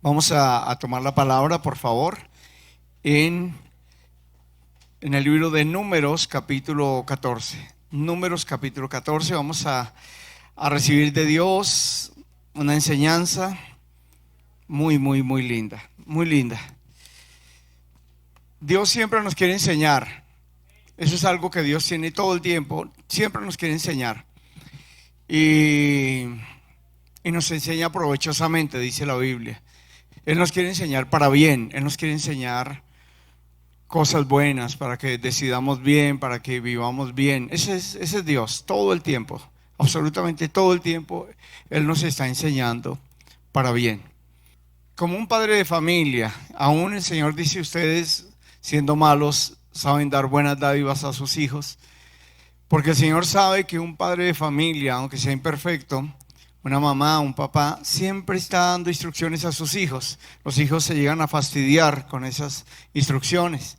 Vamos a tomar la palabra, por favor, en, en el libro de Números, capítulo 14. Números, capítulo 14. Vamos a recibir de Dios una enseñanza muy linda, muy linda. Dios siempre nos quiere enseñar. Eso es algo que Dios tiene todo el tiempo. Siempre nos quiere enseñar. Y nos enseña provechosamente, dice la Biblia. Él nos quiere enseñar para bien. Él nos quiere enseñar cosas buenas para que decidamos bien, para que vivamos bien. Ese es Dios, todo el tiempo, absolutamente todo el tiempo. Él nos está enseñando para bien. Como un padre de familia, aún el Señor dice: ustedes, siendo malos, saben dar buenas dádivas a sus hijos. Porque el Señor sabe que un padre de familia, aunque sea imperfecto, una mamá, un papá, siempre está dando instrucciones a sus hijos. Los hijos se llegan a fastidiar con esas instrucciones.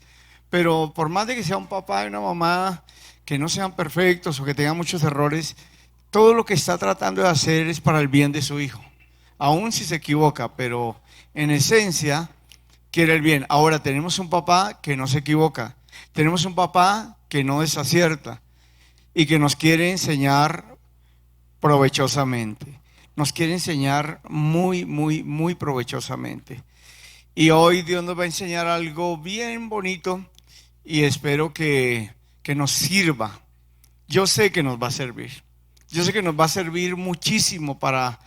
Pero por más de que sea un papá y una mamá que no sean perfectos o que tengan muchos errores, todo lo que está tratando de hacer es para el bien de su hijo. Aún si se equivoca, pero en esencia quiere el bien. Ahora tenemos un papá que no se equivoca. Tenemos un papá que no desacierta y que nos quiere enseñar provechosamente. Nos quiere enseñar muy provechosamente. Y hoy Dios nos va a enseñar algo bien bonito y espero que nos sirva. Yo sé que nos va a servir. Yo sé que nos va a servir muchísimo para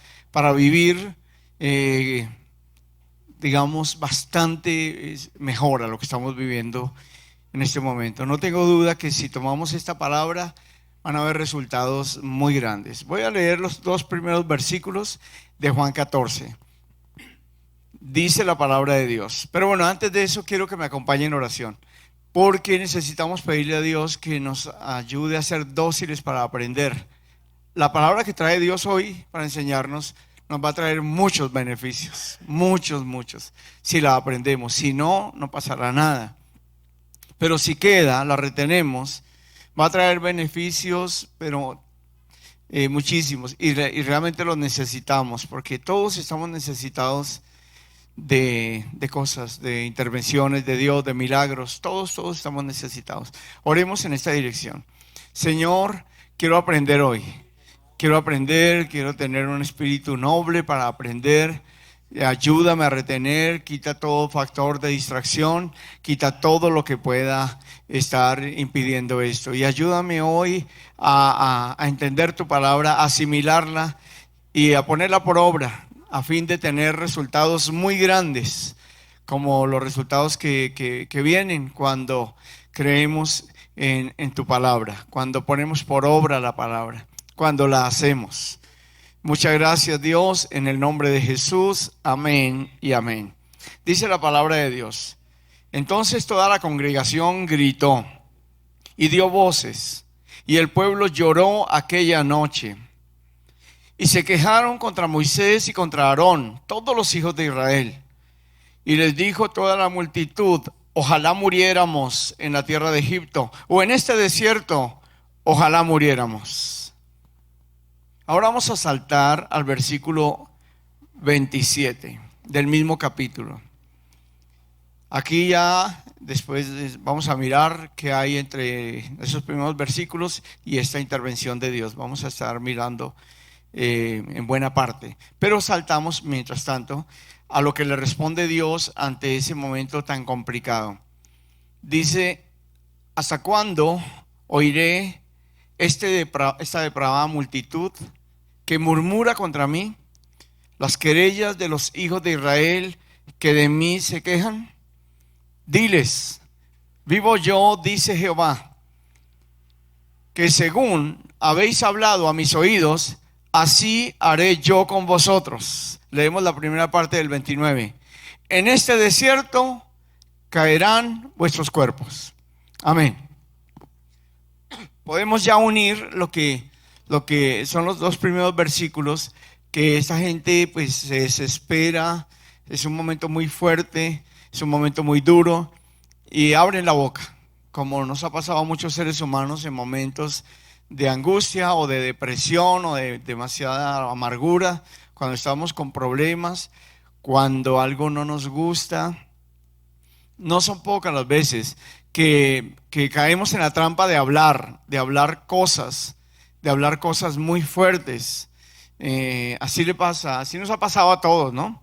vivir, digamos, bastante mejor a lo que estamos viviendo en este momento. No tengo duda que si tomamos esta palabra van a haber resultados muy grandes. Voy a leer los dos primeros versículos de Juan 14. Dice la palabra de Dios. Pero bueno, antes de eso quiero que me acompañen en oración, porque necesitamos pedirle a Dios que nos ayude a ser dóciles para aprender. La palabra que trae Dios hoy para enseñarnos nos va a traer muchos beneficios, muchos, si la aprendemos. Si no, no pasará nada. Pero si queda, la retenemos, va a traer beneficios, pero muchísimos, y realmente los necesitamos, porque todos estamos necesitados de cosas, de intervenciones de Dios, de milagros. Todos estamos necesitados. Oremos en esta dirección. Señor, quiero aprender hoy. Quiero tener un espíritu noble para aprender. Ayúdame a retener, quita todo factor de distracción, quita todo lo que pueda estar impidiendo esto. Y ayúdame hoy a entender tu palabra, a asimilarla y a ponerla por obra, a fin de tener resultados muy grandes, como los resultados que vienen cuando creemos en tu palabra, cuando ponemos por obra la palabra, cuando la hacemos. Muchas gracias, Dios, en el nombre de Jesús, amén y amén. Dice la palabra de Dios: entonces toda la congregación gritó y dio voces, y el pueblo lloró aquella noche. Y se quejaron contra Moisés y contra Aarón, todos los hijos de Israel. Y les dijo toda la multitud: ojalá muriéramos en la tierra de Egipto, o en este desierto, ojalá muriéramos. Ahora vamos a saltar al versículo 27 del mismo capítulo. Aquí ya después vamos a mirar qué hay entre esos primeros versículos y esta intervención de Dios. Vamos a estar mirando en buena parte, pero saltamos mientras tanto a lo que le responde Dios ante ese momento tan complicado. Dice: ¿hasta cuándo oiré esta depravada multitud que murmura contra mí, las querellas de los hijos de Israel que de mí se quejan? Diles: vivo yo, dice Jehová, que según habéis hablado a mis oídos, así haré yo con vosotros. Leemos la primera parte del 29. En este desierto caerán vuestros cuerpos. Amén. Podemos ya unir lo que son los dos primeros versículos, que esta gente pues se desespera, es un momento muy fuerte, es un momento muy duro, y abren la boca, como nos ha pasado a muchos seres humanos en momentos de angustia o de depresión o de demasiada amargura, cuando estamos con problemas, cuando algo no nos gusta. No son pocas las veces que caemos en la trampa de hablar cosas muy fuertes. Así le pasa, así nos ha pasado a todos, ¿no?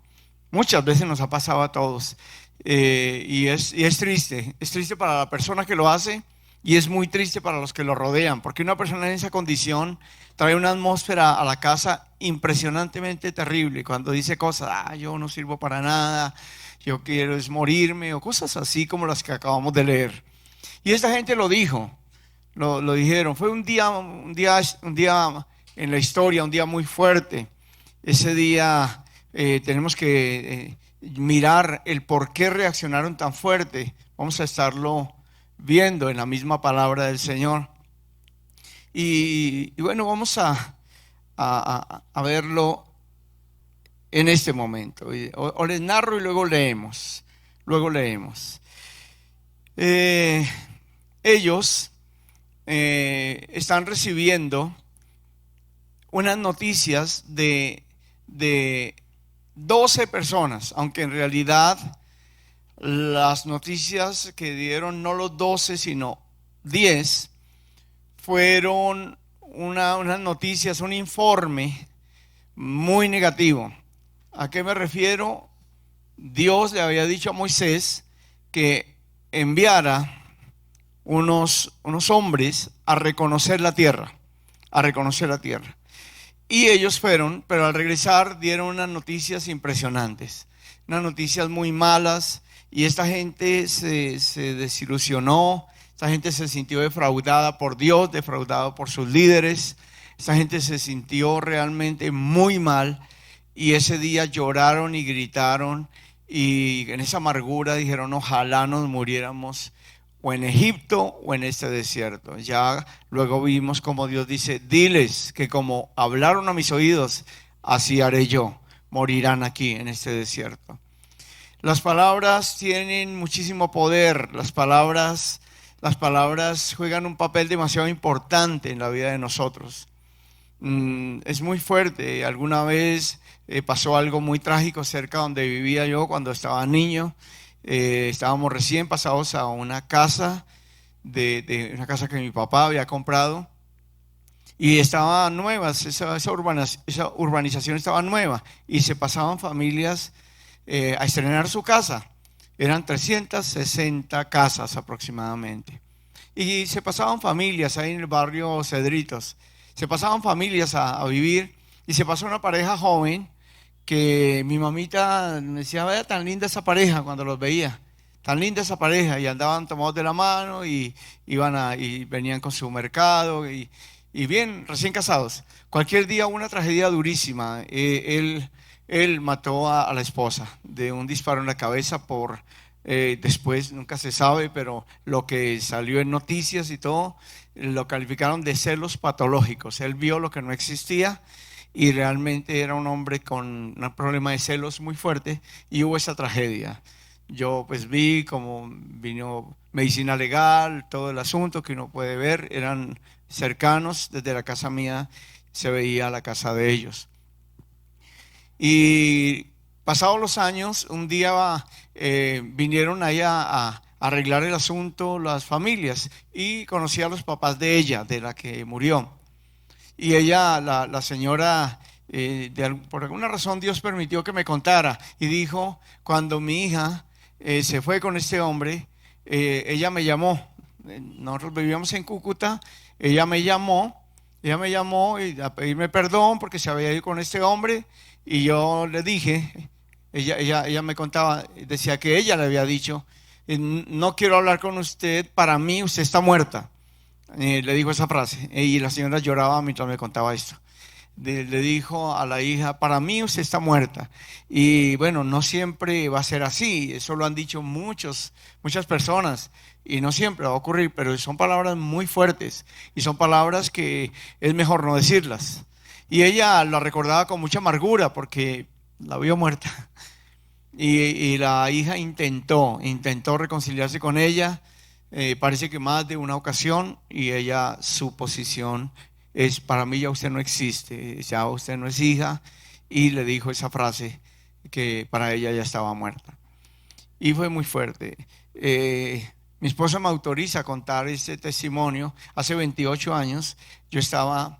Muchas veces nos ha pasado a todos. Y es triste para la persona que lo hace y es muy triste para los que lo rodean, porque una persona en esa condición trae una atmósfera a la casa impresionantemente terrible cuando dice cosas, yo no sirvo para nada, yo quiero es morirme, o cosas así como las que acabamos de leer. Y esta gente lo dijo, lo dijeron. Fue un día en la historia, un día muy fuerte. Ese día tenemos que mirar el por qué reaccionaron tan fuerte. Vamos a estarlo viendo en la misma palabra del Señor. Y bueno, vamos a verlo en este momento. O les narro y luego leemos. Ellos están recibiendo unas noticias de 12 personas, aunque en realidad las noticias que dieron no los 12 sino 10 fueron unas noticias, un informe muy negativo. ¿A qué me refiero? Dios le había dicho a Moisés que enviara unos hombres a reconocer la tierra, Y ellos fueron, pero al regresar dieron unas noticias impresionantes, unas noticias muy malas, y esta gente se desilusionó, esta gente se sintió defraudada por Dios, defraudada por sus líderes, esta gente se sintió realmente muy mal, y ese día lloraron y gritaron, y en esa amargura dijeron, ojalá nos muriéramos o en Egipto o en este desierto. Ya luego vimos como Dios dice, diles que como hablaron a mis oídos, así haré yo, morirán aquí en este desierto. Las palabras tienen muchísimo poder, las palabras juegan un papel demasiado importante en la vida de nosotros. Es muy fuerte. Alguna vez pasó algo muy trágico cerca donde vivía yo cuando estaba niño. Estábamos recién pasados a una casa, de una casa que mi papá había comprado, y estaba nueva, esa urbanización estaba nueva, y se pasaban familias a estrenar su casa. Eran 360 casas aproximadamente, y se pasaban familias ahí en el barrio Cedritos, se pasaban familias a vivir, y se pasó una pareja joven que mi mamita me decía, vaya tan linda esa pareja cuando los veía, tan linda esa pareja, y andaban tomados de la mano y venían con su mercado y bien, recién casados. Cualquier día una tragedia durísima. Él mató a la esposa de un disparo en la cabeza después, nunca se sabe, pero lo que salió en noticias y todo, lo calificaron de celos patológicos. Él vio lo que no existía, y realmente era un hombre con un problema de celos muy fuerte, y hubo esa tragedia. Yo pues vi cómo vino medicina legal, todo el asunto que uno puede ver, eran cercanos, desde la casa mía se veía la casa de ellos. Y pasados los años, un día vinieron allá a arreglar el asunto las familias, y conocí a los papás de ella, de la que murió. Y ella, la señora, por alguna razón Dios permitió que me contara, y dijo, cuando mi hija se fue con este hombre, ella me llamó. Nosotros vivíamos en Cúcuta, ella me llamó y a pedirme perdón porque se había ido con este hombre, y yo le dije, ella me contaba, decía que ella le había dicho, no quiero hablar con usted, para mí usted está muerta. Le dijo esa frase, y la señora lloraba mientras me contaba esto. Le dijo a la hija, para mí usted está muerta. Y bueno, no siempre va a ser así, eso lo han dicho muchas personas, y no siempre va a ocurrir, pero son palabras muy fuertes, y son palabras que es mejor no decirlas. Y ella la recordaba con mucha amargura porque la vio muerta, y la hija intentó reconciliarse con ella. Parece que más de una ocasión, y ella, su posición es, para mí ya usted no existe, ya usted no es hija, y le dijo esa frase, que para ella ya estaba muerta. Y fue muy fuerte. Mi esposa me autoriza a contar este testimonio. Hace 28 años yo estaba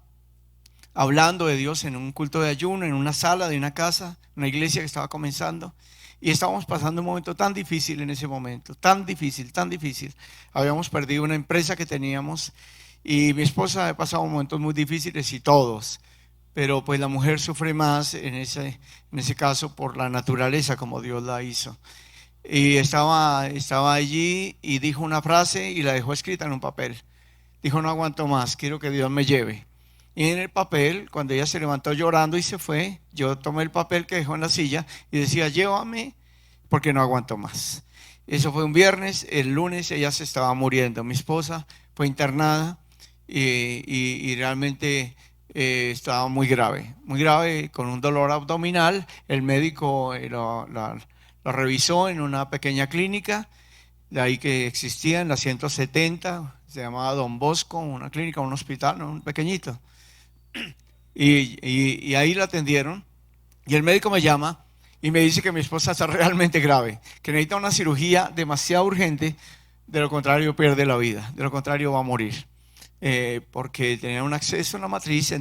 hablando de Dios en un culto de ayuno, en una sala de una casa, una iglesia que estaba comenzando. Y estábamos pasando un momento tan difícil en ese momento, tan difícil, tan difícil. Habíamos perdido una empresa que teníamos y mi esposa ha pasado momentos muy difíciles y todos. Pero pues la mujer sufre más en ese caso por la naturaleza como Dios la hizo. Y estaba allí y dijo una frase y la dejó escrita en un papel. Dijo: no aguanto más, quiero que Dios me lleve. Y en el papel, cuando ella se levantó llorando y se fue, yo tomé el papel que dejó en la silla y decía: llévame porque no aguanto más. Eso fue un viernes. El lunes ella se estaba muriendo. Mi esposa fue internada y realmente estaba muy grave, con un dolor abdominal. El médico lo revisó en una pequeña clínica de ahí que existía en la 170, se llamaba Don Bosco, una clínica, un hospital, ¿no? Un pequeñito. Y ahí la atendieron y el médico me llama y me dice que mi esposa está realmente grave, que necesita una cirugía demasiado urgente, de lo contrario pierde la vida, de lo contrario va a morir. Porque tenía un acceso a la matriz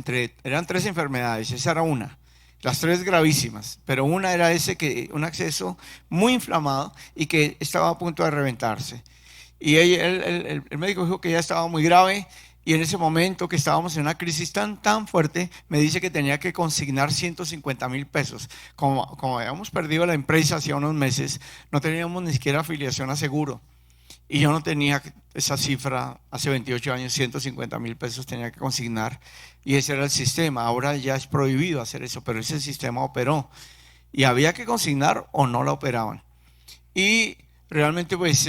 eran 3 enfermedades, esa era una, las 3 gravísimas, pero una era un acceso muy inflamado y que estaba a punto de reventarse. Y el médico dijo que ya estaba muy grave. Y en ese momento que estábamos en una crisis tan fuerte, me dice que tenía que consignar 150,000 pesos. Como habíamos perdido la empresa hacía unos meses, no teníamos ni siquiera afiliación a seguro. Y yo no tenía esa cifra hace 28 años, 150,000 pesos tenía que consignar. Y ese era el sistema. Ahora ya es prohibido hacer eso, pero ese sistema operó. Y había que consignar o no la operaban. Y realmente pues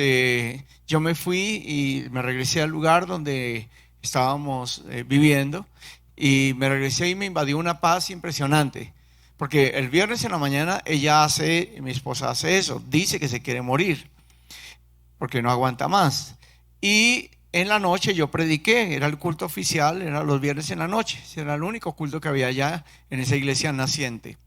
yo me fui y me regresé al lugar donde estábamos viviendo, y me regresé y me invadió una paz impresionante, porque el viernes en la mañana mi esposa hace eso, dice que se quiere morir porque no aguanta más, y en la noche yo prediqué, era el culto oficial, era los viernes en la noche, era el único culto que había allá en esa iglesia naciente,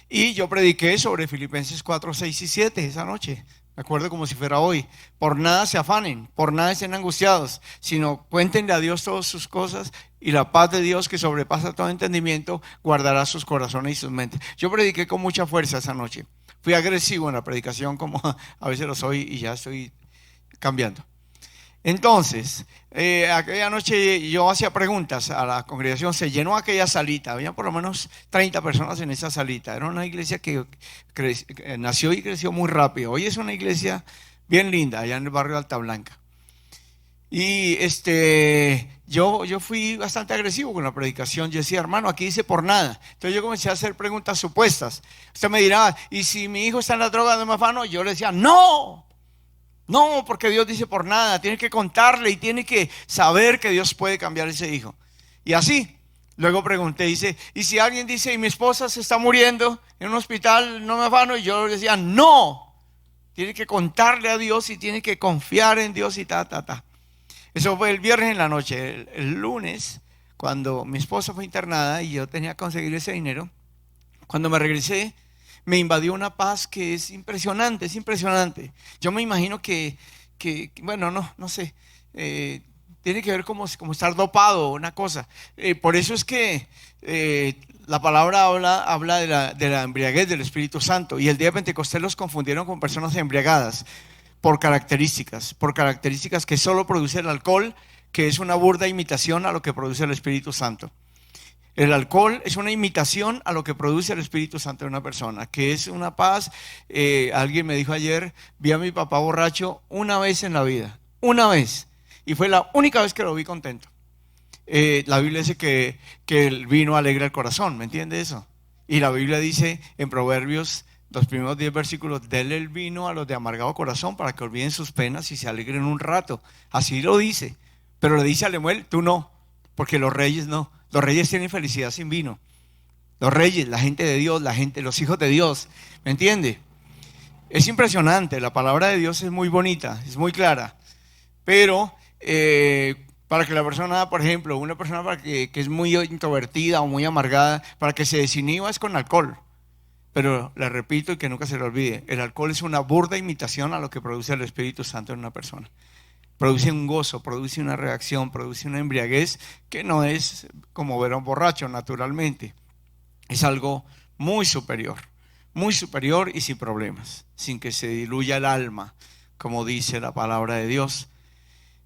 y yo prediqué sobre Filipenses 4, 6 y 7 esa noche. Me acuerdo como si fuera hoy. Por nada se afanen, por nada estén angustiados, sino cuéntenle a Dios todas sus cosas, y la paz de Dios, que sobrepasa todo entendimiento, guardará sus corazones y sus mentes. Yo prediqué con mucha fuerza esa noche. Fui agresivo en la predicación, como a veces lo soy, y ya estoy cambiando. Entonces, aquella noche yo hacía preguntas a la congregación, se llenó aquella salita, había por lo menos 30 personas en esa salita. Era una iglesia que nació y creció muy rápido. Hoy es una iglesia bien linda, allá en el barrio de Alta Blanca. Y yo fui bastante agresivo con la predicación. Yo decía: hermano, aquí dice por nada. Entonces yo comencé a hacer preguntas supuestas. Usted me dirá: ¿y si mi hijo está en la droga, no me afano? Yo le decía: no, porque Dios dice por nada. Tiene que contarle y tiene que saber que Dios puede cambiar ese hijo. Y así, luego pregunté, dice: ¿y si alguien dice, y mi esposa se está muriendo en un hospital, no me afano? Y yo decía: no, tiene que contarle a Dios y tiene que confiar en Dios y ta. Eso fue el viernes en la noche. El lunes, cuando mi esposa fue internada y yo tenía que conseguir ese dinero, cuando me regresé, me invadió una paz que es impresionante, es impresionante. Yo me imagino que bueno, no sé, tiene que ver como estar dopado, una cosa. Por eso es que la palabra habla de la embriaguez del Espíritu Santo, y el día de Pentecostés los confundieron con personas embriagadas por características que solo produce el alcohol, que es una burda imitación a lo que produce el Espíritu Santo. El alcohol es una imitación a lo que produce el Espíritu Santo en una persona, que es una paz. Alguien me dijo ayer: vi a mi papá borracho una vez en la vida, una vez, y fue la única vez que lo vi contento. La Biblia dice que el vino alegra el corazón, ¿me entiende eso? Y la Biblia dice en Proverbios, los primeros 10 versículos: denle el vino a los de amargado corazón para que olviden sus penas y se alegren un rato. Así lo dice, pero le dice a Lemuel: tú no, porque los reyes no. Los reyes tienen felicidad sin vino. Los reyes, la gente de Dios, los hijos de Dios, ¿me entiende? Es impresionante, la palabra de Dios es muy bonita, es muy clara, pero para que la persona, por ejemplo, una persona que es muy introvertida o muy amargada, para que se desinhiba es con alcohol. Pero le repito y que nunca se le olvide, el alcohol es una burda imitación a lo que produce el Espíritu Santo en una persona. Produce un gozo, produce una reacción, produce una embriaguez que no es como ver a un borracho naturalmente. Es algo muy superior y sin problemas, sin que se diluya el alma, como dice la palabra de Dios.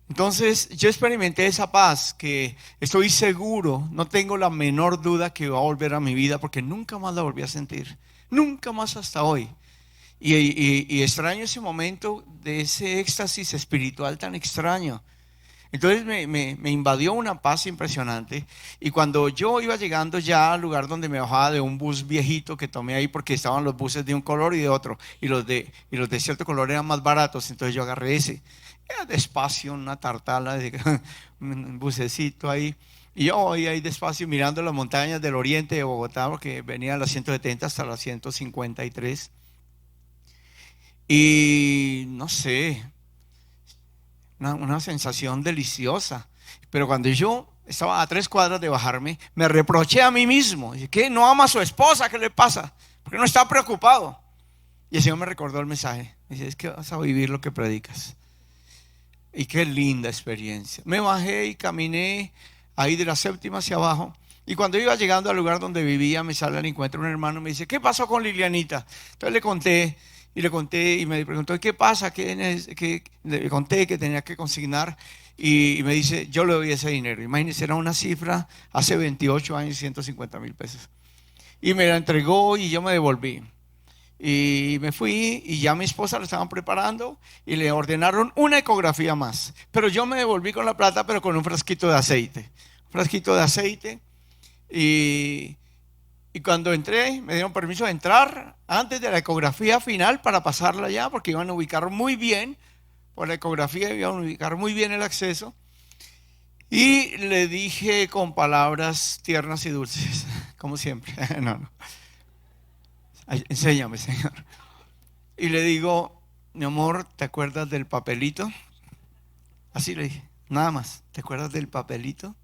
Entonces yo experimenté esa paz que estoy seguro, no tengo la menor duda que va a volver a mi vida, porque nunca más la volví a sentir, nunca más hasta hoy. Y extraño ese momento de ese éxtasis espiritual tan extraño. Entonces me invadió una paz impresionante. Y cuando yo iba llegando ya al lugar donde me bajaba de un bus viejito que tomé ahí, porque estaban los buses de un color y de otro, y los de cierto color eran más baratos, entonces yo agarré ese. Era despacio, una tartala, un bucecito ahí. Y yo iba ahí despacio mirando las montañas del oriente de Bogotá, porque venía a las 170 hasta las 153. Y no sé, una sensación deliciosa. Pero cuando yo estaba a 3 cuadras de bajarme, me reproché a mí mismo. Dije, ¿qué? ¿No ama a su esposa? ¿Qué le pasa? ¿Por qué no está preocupado? Y el Señor me recordó el mensaje. Dice, es que vas a vivir lo que predicas. Y qué linda experiencia. Me bajé y caminé ahí de la 7ª hacia abajo. Y cuando iba llegando al lugar donde vivía, me sale al encuentro un hermano y me dice, ¿qué pasó con Lilianita? Entonces le conté y me preguntó, ¿qué pasa? Le conté que tenía que consignar y me dice, yo le doy ese dinero. Imagínense, era una cifra hace 28 años, 150,000 pesos. Y me la entregó y yo me devolví. Y me fui y ya mi esposa lo estaban preparando y le ordenaron una ecografía más. Pero yo me devolví con la plata, pero con un frasquito de aceite. Un frasquito de aceite. Y cuando entré, me dieron permiso de entrar antes de la ecografía final para pasarla ya, porque iban a ubicar muy bien, por la ecografía iban a ubicar muy bien el acceso. Y le dije con palabras tiernas y dulces, como siempre. No. Ay, enséñame, Señor. Y le digo, mi amor, ¿te acuerdas del papelito? Así le dije, nada más, ¿te acuerdas del papelito?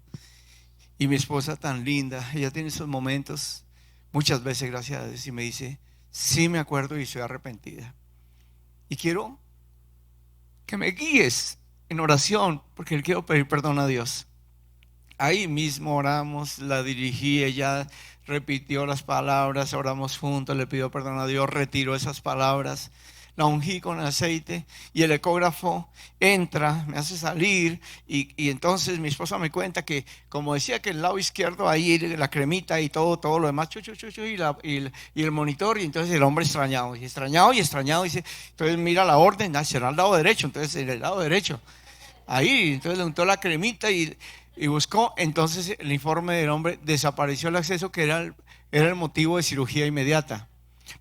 Y mi esposa tan linda, ella tiene esos momentos muchas veces, gracias a Dios, y me dice, sí me acuerdo y estoy arrepentida. Y quiero que me guíes en oración, porque quiero pedir perdón a Dios. Ahí mismo oramos, la dirigí, ella repitió las palabras, oramos juntos, le pidió perdón a Dios, retiró esas palabras, la ungí con aceite y el ecógrafo entra, me hace salir y entonces mi esposa me cuenta que, como decía, que el lado izquierdo ahí la cremita y todo lo demás, y el monitor, y entonces el hombre extrañado, dice, entonces mira la orden, será al lado derecho, entonces en el lado derecho, ahí, entonces le untó la cremita y buscó, entonces el informe del hombre, desapareció el acceso que era el motivo de cirugía inmediata.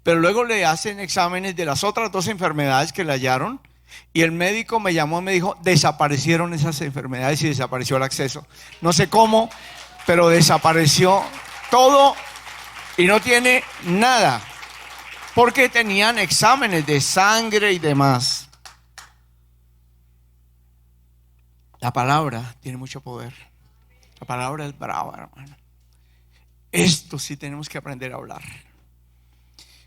Pero luego le hacen exámenes de las otras 2 enfermedades que le hallaron y el médico me llamó y me dijo, desaparecieron esas enfermedades y desapareció el acceso. No sé cómo, pero desapareció todo y no tiene nada, porque tenían exámenes de sangre y demás. La palabra tiene mucho poder. La palabra es brava, hermano. Esto sí tenemos que aprender a hablar.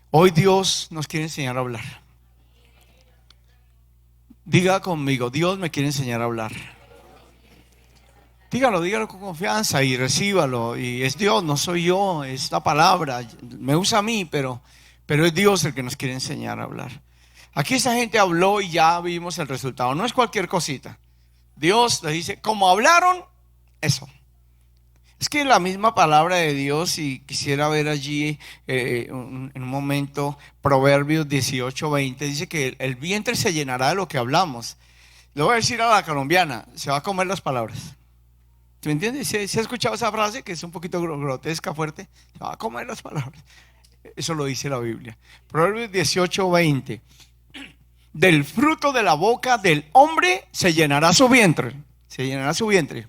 Hoy Dios nos quiere enseñar a hablar. Diga conmigo, Dios me quiere enseñar a hablar. Dígalo con confianza y recíbalo. Y es Dios, no soy yo, es la palabra. Me usa a mí, pero es Dios el que nos quiere enseñar a hablar. Aquí esa gente habló y ya vimos el resultado. No es cualquier cosita. Dios le dice, como hablaron, eso. Es que la misma palabra de Dios, y quisiera ver allí en un momento, Proverbios 18:20, dice que el vientre se llenará de lo que hablamos. Le voy a decir a la colombiana, se va a comer las palabras. ¿Me entiendes? ¿Se ha escuchado esa frase que es un poquito grotesca, fuerte? Se va a comer las palabras. Eso lo dice la Biblia. Proverbios 18:20. Del fruto de la boca del hombre se llenará su vientre. Se llenará su vientre.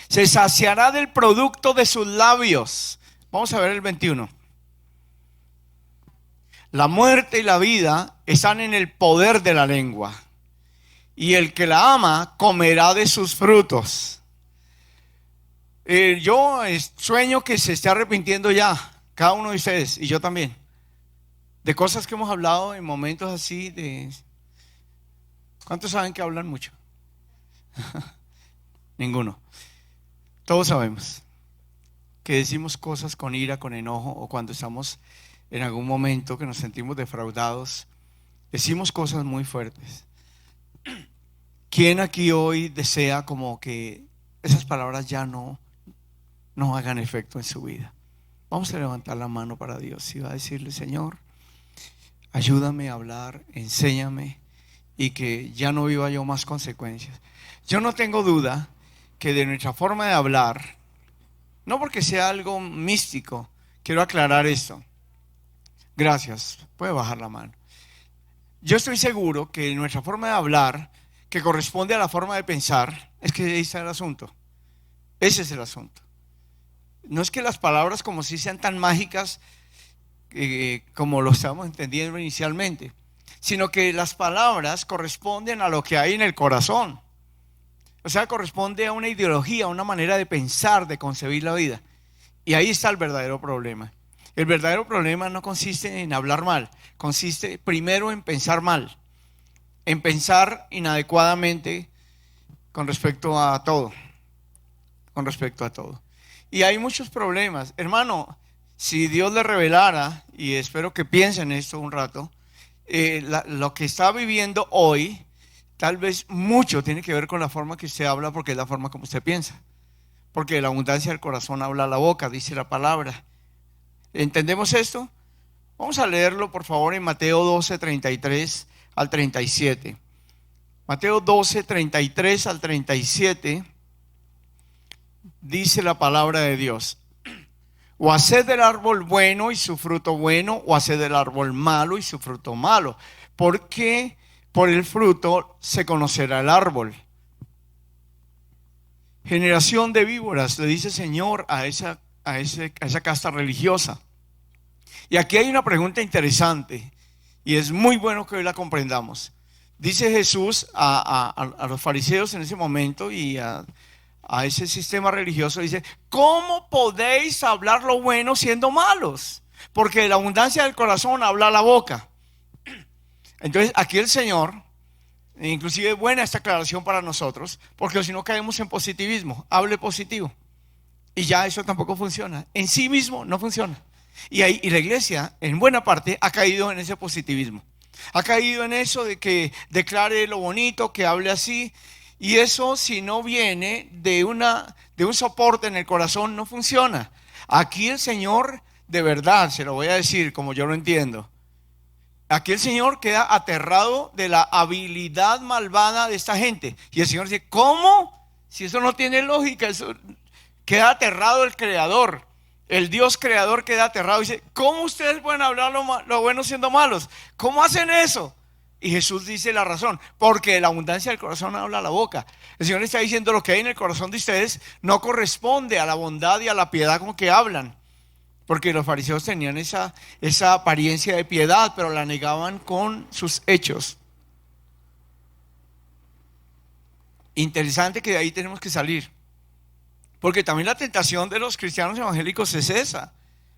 Se saciará del producto de sus labios. Vamos a ver el 21. La muerte y la vida están en el poder de la lengua, y el que la ama comerá de sus frutos. Yo sueño que se esté arrepintiendo ya, cada uno de ustedes, y yo también. de cosas que hemos hablado en momentos así de... ¿Cuántos saben que hablan mucho? Ninguno. Todos sabemos que decimos cosas con ira, con enojo, o cuando estamos en algún momento que nos sentimos defraudados, decimos cosas muy fuertes. ¿Quién aquí hoy desea como que esas palabras ya no hagan efecto en su vida? Vamos a levantar la mano para Dios y va a decirle: Señor, ayúdame a hablar, enséñame, y que ya no viva yo más consecuencias. Yo no tengo duda que de nuestra forma de hablar, no porque sea algo místico, quiero aclarar esto. Gracias, puede bajar la mano. Yo estoy seguro que nuestra forma de hablar, que corresponde a la forma de pensar, es que ahí está el asunto. Ese es el asunto. No es que las palabras como si sean tan mágicas como lo estábamos entendiendo inicialmente, sino que las palabras corresponden a lo que hay en el corazón. O sea, corresponde a una ideología, a una manera de pensar, de concebir la vida. Y ahí está el verdadero problema. El verdadero problema no consiste en hablar mal, consiste primero en pensar mal, en pensar inadecuadamente con respecto a todo, Y hay muchos problemas. Hermano, si Dios le revelara, y espero que piensen esto un rato, lo que está viviendo hoy, tal vez mucho tiene que ver con la forma que usted habla, porque es la forma como usted piensa. Porque de la abundancia del corazón habla la boca, dice la palabra. ¿Entendemos esto? Vamos a leerlo, por favor, en Mateo 12, 33 al 37. Mateo 12, 33 al 37, dice la palabra de Dios: o haced del árbol bueno y su fruto bueno, o haced del árbol malo y su fruto malo, porque por el fruto se conocerá el árbol. Generación de víboras, le dice el Señor a esa casta religiosa. Y aquí hay una pregunta interesante, y es muy bueno que hoy la comprendamos. Dice Jesús a los fariseos en ese momento y a ese sistema religioso, dice: ¿cómo podéis hablar lo bueno siendo malos? Porque de la abundancia del corazón habla la boca. Entonces aquí el Señor, inclusive es buena esta aclaración para nosotros, porque si no caemos en positivismo. Hable positivo, y ya eso tampoco funciona, en sí mismo no funciona. Y la iglesia en buena parte ha caído en ese positivismo, ha caído en eso de que declare lo bonito, que hable así. Y eso, si no viene de un soporte en el corazón, no funciona. Aquí el Señor, de verdad, se lo voy a decir como yo lo entiendo, aquí el Señor queda aterrado de la habilidad malvada de esta gente. Y el Señor dice: ¿cómo? Si eso no tiene lógica. Eso, queda aterrado el Creador, el Dios Creador queda aterrado y dice: ¿cómo ustedes pueden hablar lo bueno siendo malos? ¿Cómo hacen eso? Y Jesús dice la razón: porque de la abundancia del corazón habla la boca. El Señor está diciendo: lo que hay en el corazón de ustedes no corresponde a la bondad y a la piedad con que hablan. Porque los fariseos tenían esa apariencia de piedad, pero la negaban con sus hechos. Interesante que de ahí tenemos que salir. Porque también la tentación de los cristianos evangélicos es esa: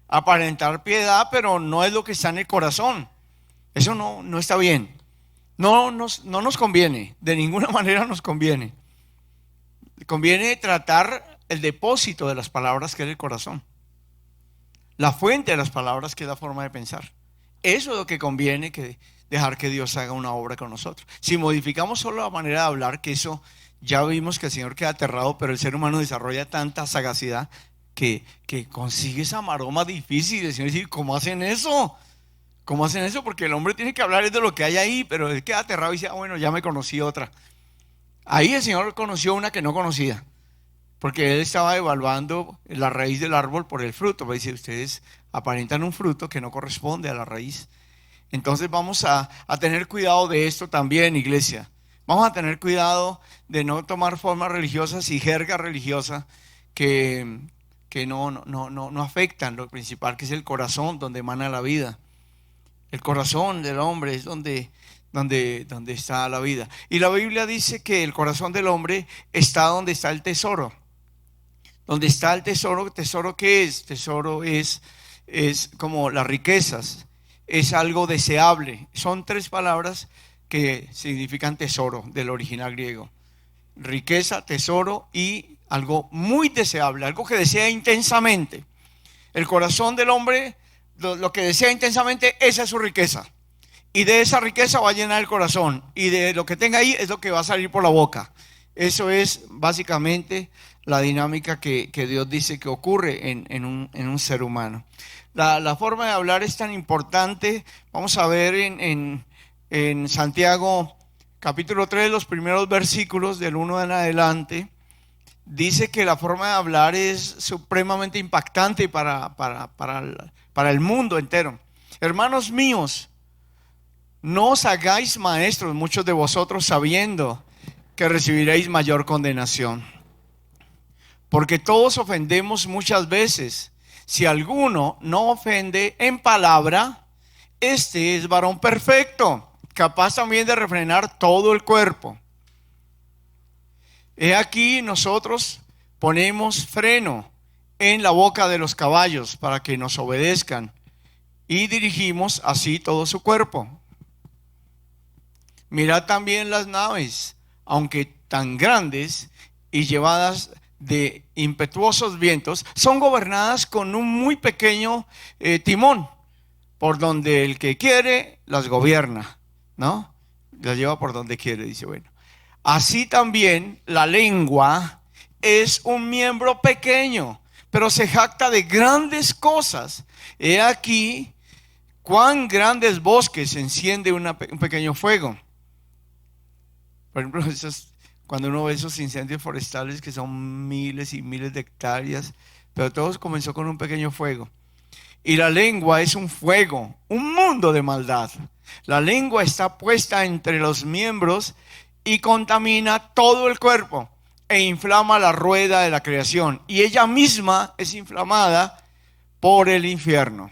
aparentar piedad, pero no es lo que está en el corazón. Eso no está bien. No nos conviene, de ninguna manera nos conviene. Conviene tratar el depósito de las palabras, que es el corazón, la fuente de las palabras, que es la forma de pensar. Eso es lo que conviene, que dejar que Dios haga una obra con nosotros. Si modificamos solo la manera de hablar, que eso ya vimos que el Señor queda aterrado, pero el ser humano desarrolla tanta sagacidad que consigue esa maroma difícil. El Señor dice: ¿cómo hacen eso? ¿Cómo hacen eso? Porque el hombre tiene que hablar de lo que hay ahí, pero él queda aterrado y dice: bueno, ya me conocí otra. Ahí el Señor conoció una que no conocía, porque él estaba evaluando la raíz del árbol por el fruto. Pues dice: ustedes aparentan un fruto que no corresponde a la raíz. Entonces vamos a tener cuidado de esto también, iglesia. Vamos a tener cuidado de no tomar formas religiosas y jerga religiosa que no afectan lo principal, que es el corazón, donde emana la vida. El corazón del hombre es donde está la vida. Y la Biblia dice que el corazón del hombre está donde está el tesoro. Donde está el tesoro. ¿Tesoro qué es? Tesoro es como las riquezas. es algo deseable. Son tres palabras que significan tesoro del original griego. Riqueza, tesoro y algo muy deseable, algo que desea intensamente. El corazón del hombre, lo que desea intensamente, esa es su riqueza. Y de esa riqueza va a llenar el corazón. Y de lo que tenga ahí es lo que va a salir por la boca. Eso es básicamente la dinámica que Dios dice que ocurre en un ser humano. La forma de hablar es tan importante. Vamos a ver en Santiago capítulo 3, los primeros versículos del 1 en adelante. Dice que la forma de hablar es supremamente impactante para el mundo entero. Hermanos míos, no os hagáis maestros muchos de vosotros sabiendo que recibiréis mayor condenación. Porque todos ofendemos muchas veces. Si alguno no ofende en palabra, este es varón perfecto, capaz también de refrenar todo el cuerpo. He aquí nosotros ponemos freno en la boca de los caballos para que nos obedezcan y dirigimos así todo su cuerpo. Mirad también las naves, aunque tan grandes y llevadas de impetuosos vientos, son gobernadas con un muy pequeño timón, por donde el que quiere las gobierna, ¿no? Las lleva por donde quiere, dice, bueno. Así también la lengua es un miembro pequeño, pero se jacta de grandes cosas. He aquí cuán grandes bosques enciende un pequeño fuego. Por ejemplo, cuando uno ve esos incendios forestales que son miles y miles de hectáreas, pero todo comenzó con un pequeño fuego. Y la lengua es un fuego, un mundo de maldad. La lengua está puesta entre los miembros y contamina todo el cuerpo e inflama la rueda de la creación. Y ella misma es inflamada por el infierno.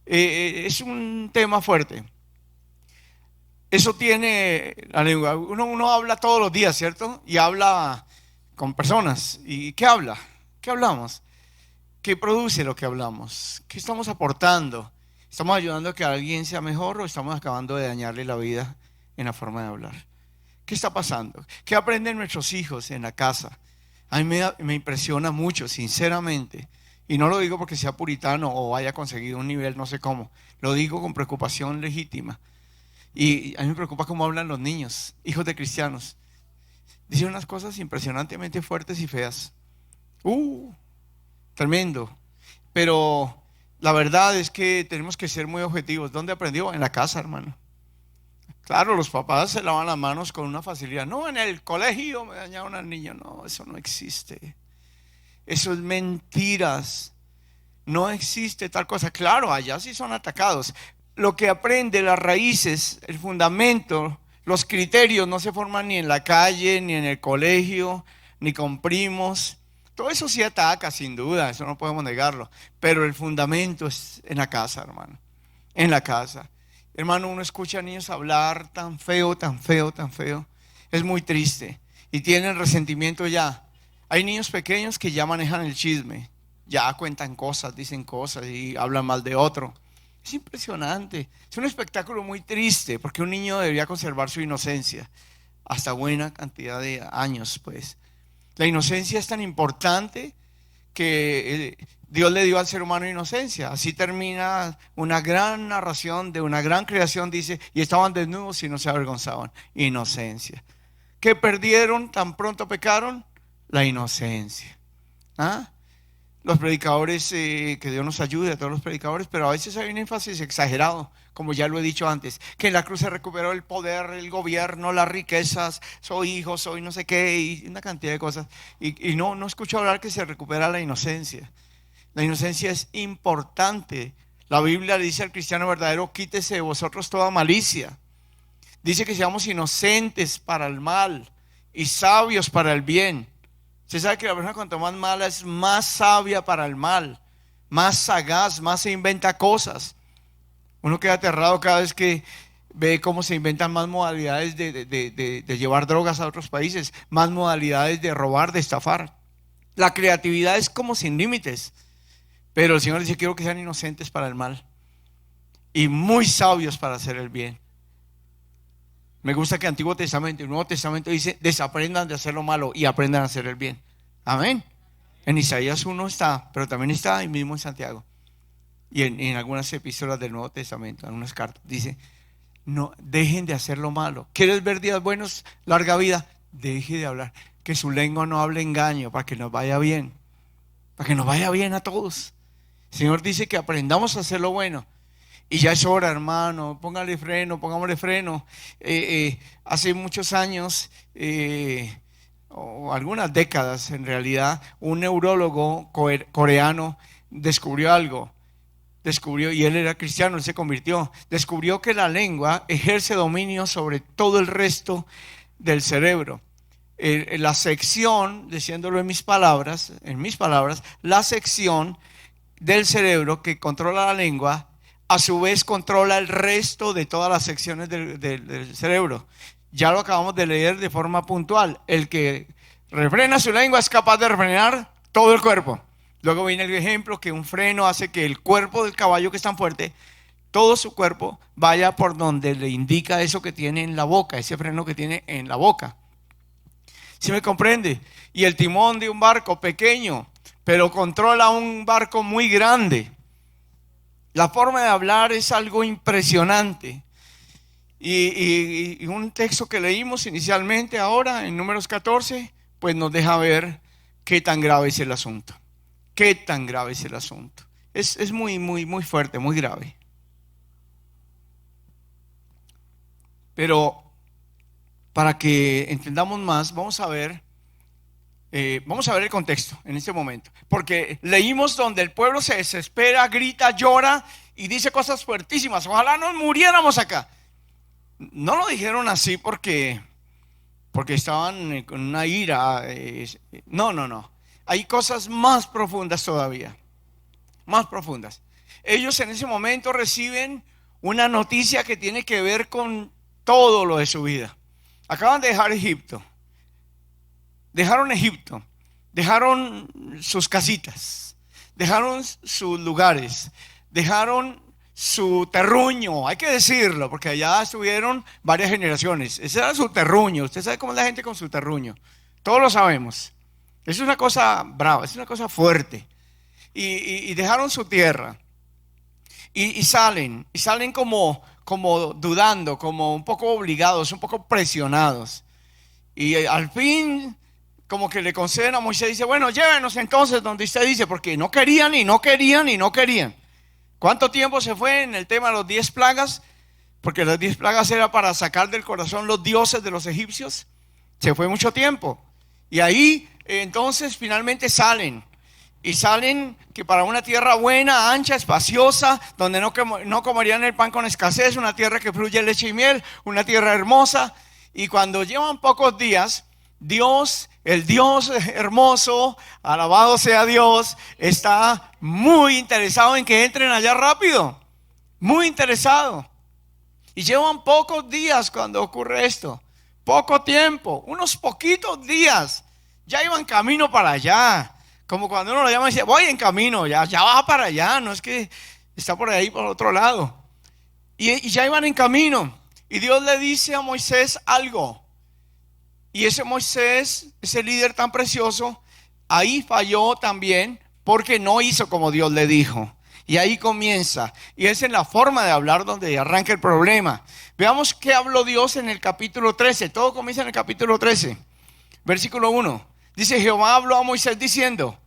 Es un tema fuerte. Eso tiene la lengua. Uno habla todos los días, ¿cierto? Y habla con personas. ¿Y qué habla? ¿Qué hablamos? ¿Qué produce lo que hablamos? ¿Qué estamos aportando? ¿Estamos ayudando a que alguien sea mejor o estamos acabando de dañarle la vida en la forma de hablar? ¿Qué está pasando? ¿Qué aprenden nuestros hijos en la casa? A mí me impresiona mucho, sinceramente. Y no lo digo porque sea puritano o haya conseguido un nivel no sé cómo. Lo digo con preocupación legítima. Y a mí me preocupa cómo hablan los niños, hijos de cristianos. Dicen unas cosas impresionantemente fuertes y feas. Tremendo. Pero la verdad es que tenemos que ser muy objetivos. ¿Dónde aprendió? En la casa, hermano. Claro, los papás se lavan las manos con una facilidad. No, en el colegio me dañaron al niño. No, eso no existe. Eso es mentiras. No existe tal cosa. Claro, allá sí son atacados. Lo que aprende, las raíces, el fundamento, los criterios no se forman ni en la calle, ni en el colegio, ni con primos. Todo eso sí ataca, sin duda, eso no podemos negarlo. Pero el fundamento es en la casa, hermano. En la casa. Hermano, uno escucha a niños hablar tan feo, tan feo, tan feo. Es muy triste. Y tienen resentimiento ya. Hay niños pequeños que ya manejan el chisme. Ya cuentan cosas, dicen cosas y hablan mal de otro. Es impresionante. Es un espectáculo muy triste porque un niño debería conservar su inocencia hasta buena cantidad de años, pues. La inocencia es tan importante que Dios le dio al ser humano inocencia. Así termina una gran narración de una gran creación, dice, y estaban desnudos y no se avergonzaban. Inocencia. ¿Qué perdieron tan pronto pecaron? La inocencia. ¿Ah? Los predicadores, que Dios nos ayude a todos los predicadores, pero a veces hay un énfasis exagerado, como ya lo he dicho antes, que en la cruz se recuperó el poder, el gobierno, las riquezas, soy hijo, soy no sé qué, y una cantidad de cosas. Y no escucho hablar que se recupera la inocencia. La inocencia es importante. La Biblia le dice al cristiano verdadero, quítese de vosotros toda malicia. Dice que seamos inocentes para el mal y sabios para el bien. Usted sabe que la persona cuanto más mala es más sabia para el mal, más sagaz, más se inventa cosas. Uno queda aterrado cada vez que ve cómo se inventan más modalidades de llevar drogas a otros países, más modalidades de robar, de estafar. La creatividad es como sin límites, pero el Señor dice, quiero que sean inocentes para el mal. y muy sabios para hacer el bien. Me gusta que Antiguo Testamento y Nuevo Testamento dice: desaprendan de hacer lo malo y aprendan a hacer el bien. Amén. En Isaías 1 está, pero también está ahí mismo en Santiago. Y en algunas epístolas del Nuevo Testamento, en algunas cartas, dice: no, dejen de hacer lo malo. ¿Quieres ver días buenos, larga vida? Deje de hablar. Que su lengua no hable engaño, para que nos vaya bien. Para que nos vaya bien a todos. El Señor dice que aprendamos a hacer lo bueno. Y ya es hora, hermano, pongámosle freno. Hace muchos años, o algunas décadas en realidad, un neurólogo coreano descubrió algo. Y él era cristiano, él se convirtió. Descubrió que la lengua ejerce dominio sobre todo el resto del cerebro. La sección, diciéndolo en mis palabras, la sección del cerebro que controla la lengua, a su vez controla el resto de todas las secciones del cerebro. Ya lo acabamos de leer de forma puntual. El que refrena su lengua es capaz de refrenar todo el cuerpo. Luego viene el ejemplo que un freno hace que el cuerpo del caballo, que es tan fuerte, todo su cuerpo vaya por donde le indica eso que tiene en la boca, ese freno que tiene en la boca. ¿Sí me comprende? Y el timón de un barco pequeño, pero controla un barco muy grande. La forma de hablar es algo impresionante. Y un texto que leímos inicialmente ahora, en Números 14, pues nos deja ver qué tan grave es el asunto. Qué tan grave es el asunto. Es muy, muy, muy fuerte, muy grave. Pero para que entendamos más, vamos a ver el contexto en este momento. Porque leímos donde el pueblo se desespera, grita, llora y dice cosas fuertísimas. Ojalá nos muriéramos acá. No lo dijeron así porque estaban con una ira. No. Hay cosas más profundas todavía. Más profundas. Ellos en ese momento reciben una noticia que tiene que ver con todo lo de su vida. Acaban de dejar Egipto. Dejaron Egipto. Dejaron sus casitas. Dejaron sus lugares. Dejaron su terruño. Hay que decirlo, porque allá estuvieron varias generaciones. Ese era su terruño. Usted sabe cómo es la gente con su terruño. Todos lo sabemos. Es una cosa brava, es una cosa fuerte. Y dejaron su tierra. Y salen como dudando, como un poco obligados, un poco presionados. Y al fin, como que le conceden a Moisés, dice: bueno, llévenos entonces donde usted dice, porque no querían. ¿Cuánto tiempo se fue en el tema de los 10 plagas? Porque las 10 plagas era para sacar del corazón los dioses de los egipcios. Se fue mucho tiempo. Y ahí entonces finalmente salen. Y salen que para una tierra buena, ancha, espaciosa, donde no comerían el pan con escasez, una tierra que fluye leche y miel, una tierra hermosa. Y cuando llevan pocos días, Dios, el Dios hermoso, alabado sea Dios, está muy interesado en que entren allá rápido. Muy interesado. Y llevan pocos días cuando ocurre esto. Poco tiempo, unos poquitos días. Ya iban camino para allá. Como cuando uno lo llama y dice: voy en camino, ya va para allá. No es que está por ahí, por otro lado. Y ya iban en camino. Y Dios le dice a Moisés algo. Y ese Moisés, ese líder tan precioso, ahí falló también porque no hizo como Dios le dijo. Y ahí comienza. Y es en la forma de hablar donde arranca el problema. Veamos qué habló Dios en el capítulo 13. Todo comienza en el capítulo 13. Versículo 1. Dice: Jehová habló a Moisés diciendo: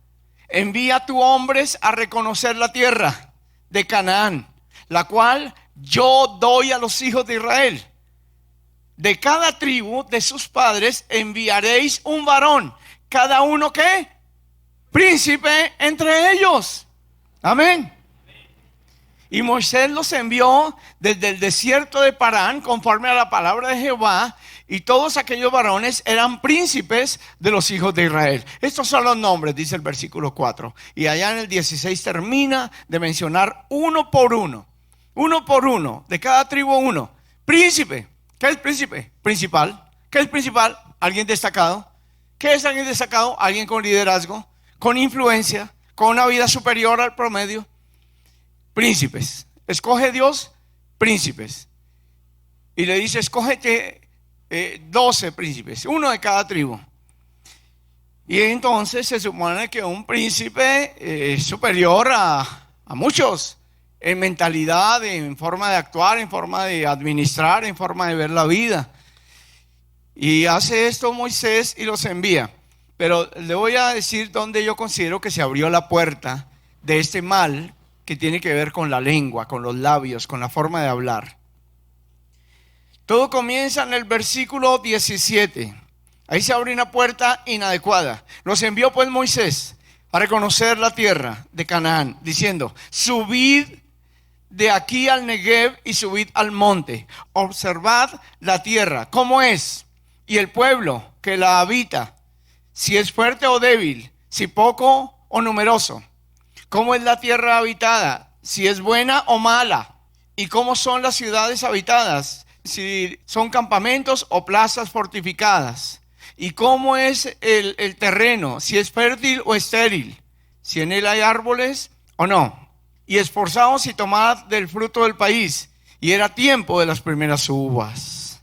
envía a tus hombres a reconocer la tierra de Canaán, la cual yo doy a los hijos de Israel. De cada tribu de sus padres enviaréis un varón, cada uno ¿qué? Príncipe entre ellos. Amén. Y Moisés los envió desde el desierto de Parán, conforme a la palabra de Jehová, y todos aquellos varones eran príncipes de los hijos de Israel. Estos son los nombres, dice el versículo 4. Y allá en el 16 termina de mencionar uno por uno, de cada tribu uno. Príncipe. ¿Qué es príncipe? Principal. ¿Qué es principal? Alguien destacado. ¿Qué es alguien destacado? Alguien con liderazgo, con influencia, con una vida superior al promedio. Príncipes. Escoge Dios príncipes. Y le dice, escógete 12 príncipes, uno de cada tribu. Y entonces se supone que un príncipe es superior a muchos en mentalidad, en forma de actuar, en forma de administrar, en forma de ver la vida. Y hace esto Moisés y los envía. Pero le voy a decir dónde yo considero que se abrió la puerta de este mal que tiene que ver con la lengua, con los labios, con la forma de hablar. Todo comienza en el versículo 17. Ahí se abre una puerta inadecuada. Los envió pues Moisés a reconocer la tierra de Canaán, diciendo, subid de aquí al Negev y subid al monte. Observad la tierra, cómo es, y el pueblo que la habita, si es fuerte o débil, si poco o numeroso. Cómo es la tierra habitada, si es buena o mala. Y cómo son las ciudades habitadas, si son campamentos o plazas fortificadas. Y cómo es el terreno, si es fértil o estéril, si en él hay árboles o no. Y esforzaos y tomad del fruto del país. Y era tiempo de las primeras uvas.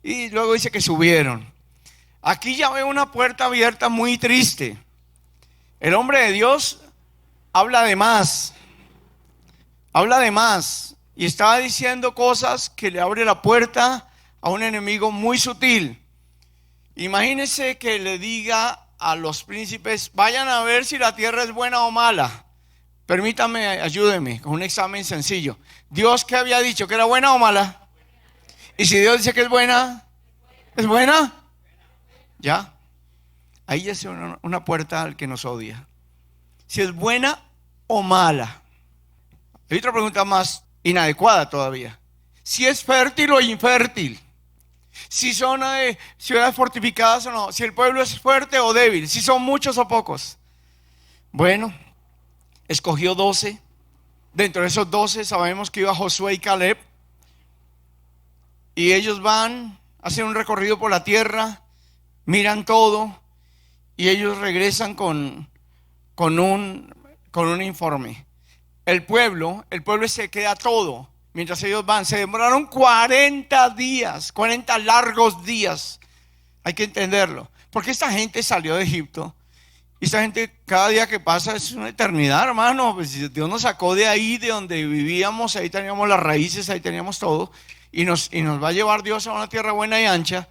Y luego dice que subieron. Aquí ya veo una puerta abierta muy triste. El hombre de Dios habla de más. Habla de más. Y estaba diciendo cosas que le abre la puerta a un enemigo muy sutil. Imagínense que le diga a los príncipes, vayan a ver si la tierra es buena o mala. Permítame, ayúdeme con un examen sencillo. ¿Dios qué había dicho? ¿Que era buena o mala? Y si Dios dice que es buena, ¿es buena? ¿Ya? Ahí es una puerta al que nos odia. Si es buena o mala. Hay otra pregunta más inadecuada todavía. Si es fértil o infértil. Si son ciudades fortificadas o no, si el pueblo es fuerte o débil, si son muchos o pocos. Bueno, escogió 12. Dentro de esos 12 sabemos que iba Josué y Caleb. Y ellos van, hacen un recorrido por la tierra, miran todo y ellos regresan con un informe. El pueblo se queda todo. Mientras ellos van, se demoraron 40 días, 40 largos días. Hay que entenderlo. Porque esta gente salió de Egipto. Y esta gente, cada día que pasa es una eternidad, hermano. Pues Dios nos sacó de ahí, de donde vivíamos. Ahí teníamos las raíces, ahí teníamos todo. Y nos va a llevar Dios a una tierra buena y ancha.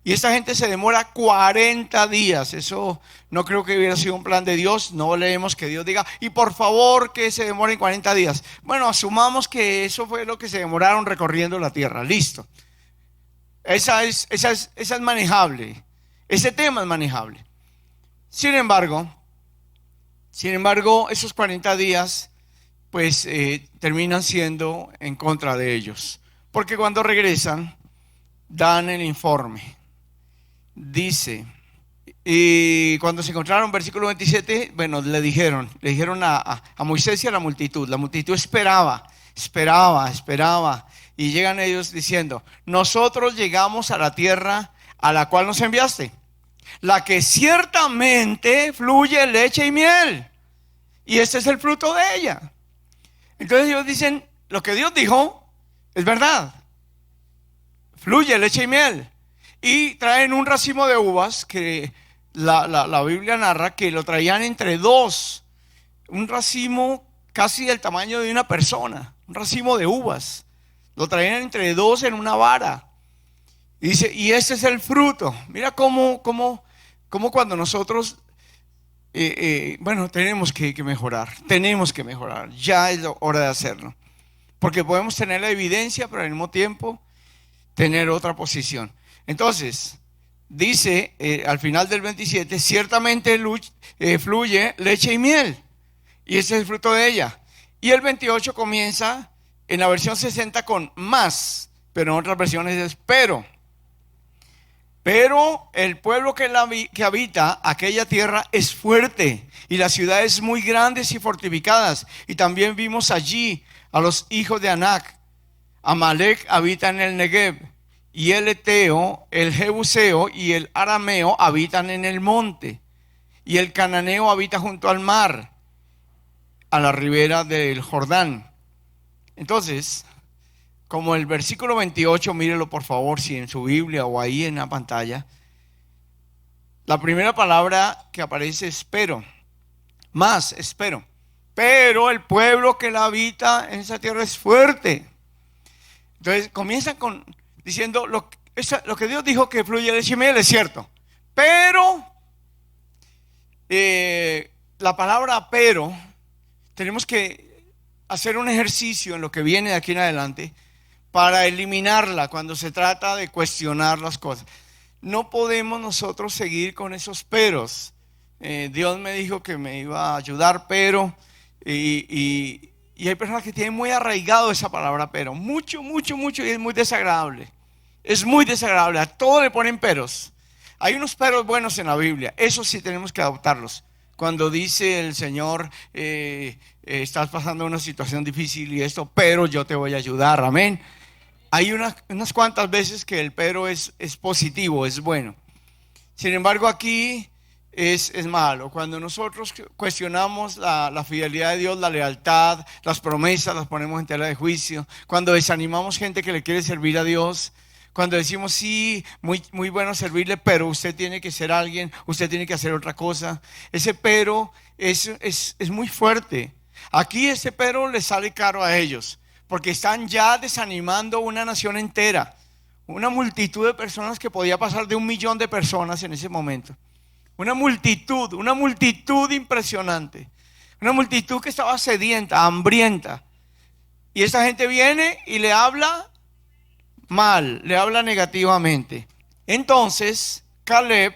Y esta gente se demora 40 días. Eso no creo que hubiera sido un plan de Dios. No leemos que Dios diga, y por favor que se demoren 40 días. Bueno, asumamos que eso fue lo que se demoraron recorriendo la tierra. Listo. Esa es manejable. Ese tema es manejable. Sin embargo, esos 40 días pues terminan siendo en contra de ellos. Porque cuando regresan, dan el informe. Dice, y cuando se encontraron, versículo 27, bueno, le dijeron a Moisés y a la multitud esperaba, y llegan ellos diciendo, nosotros llegamos a la tierra a la cual nos enviaste, la que ciertamente fluye leche y miel, y este es el fruto de ella. Entonces ellos dicen, lo que Dios dijo es verdad, fluye leche y miel. Y traen un racimo de uvas que la Biblia narra que lo traían entre dos. Un racimo casi del tamaño de una persona. Un racimo de uvas. Lo traían entre dos en una vara. Y dice, y este es el fruto. Mira cómo cuando nosotros, bueno, tenemos que mejorar. Tenemos que mejorar. Ya es hora de hacerlo. Porque podemos tener la evidencia, pero al mismo tiempo tener otra posición. Entonces, dice al final del 27, ciertamente fluye leche y miel, y ese es el fruto de ella. Y el 28 comienza en la versión 60 con más, pero en otras versiones es pero. Pero el pueblo que habita aquella tierra es fuerte, y las ciudades muy grandes y fortificadas. Y también vimos allí a los hijos de Anac. Amalek habita en el Negev. Y el Eteo, el Jebuseo y el Arameo habitan en el monte. Y el Cananeo habita junto al mar, a la ribera del Jordán. Entonces, como el versículo 28, mírelo por favor, si en su Biblia o ahí en la pantalla. La primera palabra que aparece es pero, más, espero. Pero el pueblo que la habita en esa tierra es fuerte. Entonces comienza diciendo lo que Dios dijo que fluye leche y miel es cierto. Pero, la palabra pero, tenemos que hacer un ejercicio en lo que viene de aquí en adelante para eliminarla cuando se trata de cuestionar las cosas. No podemos nosotros seguir con esos peros. Dios me dijo que me iba a ayudar, pero, y hay personas que tienen muy arraigado esa palabra pero, mucho, y es muy desagradable. Es muy desagradable, a todo le ponen peros. Hay unos peros buenos en la Biblia, esos sí tenemos que adoptarlos. Cuando dice el Señor, estás pasando una situación difícil y esto, pero yo te voy a ayudar, amén. Hay unas cuantas veces que el pero es positivo, es bueno. Sin embargo, aquí es malo. Cuando nosotros cuestionamos la fidelidad de Dios, la lealtad, las promesas, las ponemos en tela de juicio. Cuando desanimamos gente que le quiere servir a Dios. Cuando decimos, sí, muy bueno servirle, pero usted tiene que ser alguien, usted tiene que hacer otra cosa. Ese pero es muy fuerte. Aquí ese pero le sale caro a ellos, porque están ya desanimando una nación entera. Una multitud de personas que podía pasar de 1 millón de personas en ese momento. Una multitud impresionante. Una multitud que estaba sedienta, hambrienta. Y esa gente viene y le habla mal, le habla negativamente. Entonces Caleb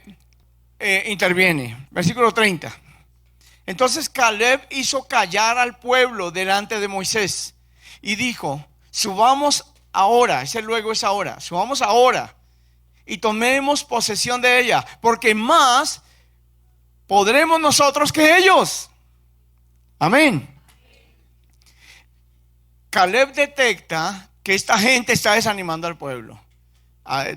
interviene. Versículo 30. Entonces Caleb hizo callar al pueblo delante de Moisés y dijo: subamos ahora, ese luego es ahora, subamos ahora y tomemos posesión de ella, porque más podremos nosotros que ellos. Amén. Caleb detecta que esta gente está desanimando al pueblo.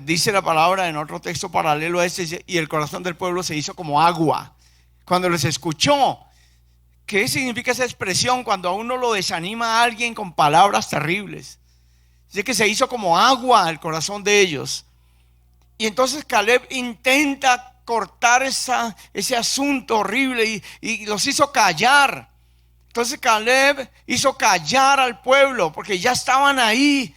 Dice la palabra en otro texto paralelo a este: y el corazón del pueblo se hizo como agua cuando les escuchó. ¿Qué significa esa expresión? Cuando a uno lo desanima a alguien con palabras terribles. Dice que se hizo como agua el corazón de ellos. Y entonces Caleb intenta cortar ese asunto horrible y los hizo callar. Entonces Caleb hizo callar al pueblo porque ya estaban ahí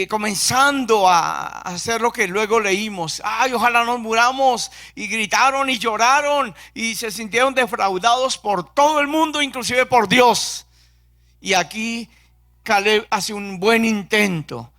comenzando a hacer lo que luego leímos. Ay, ojalá nos muramos. Y gritaron y lloraron y se sintieron defraudados por todo el mundo, inclusive por Dios. Y aquí Caleb hace un buen intento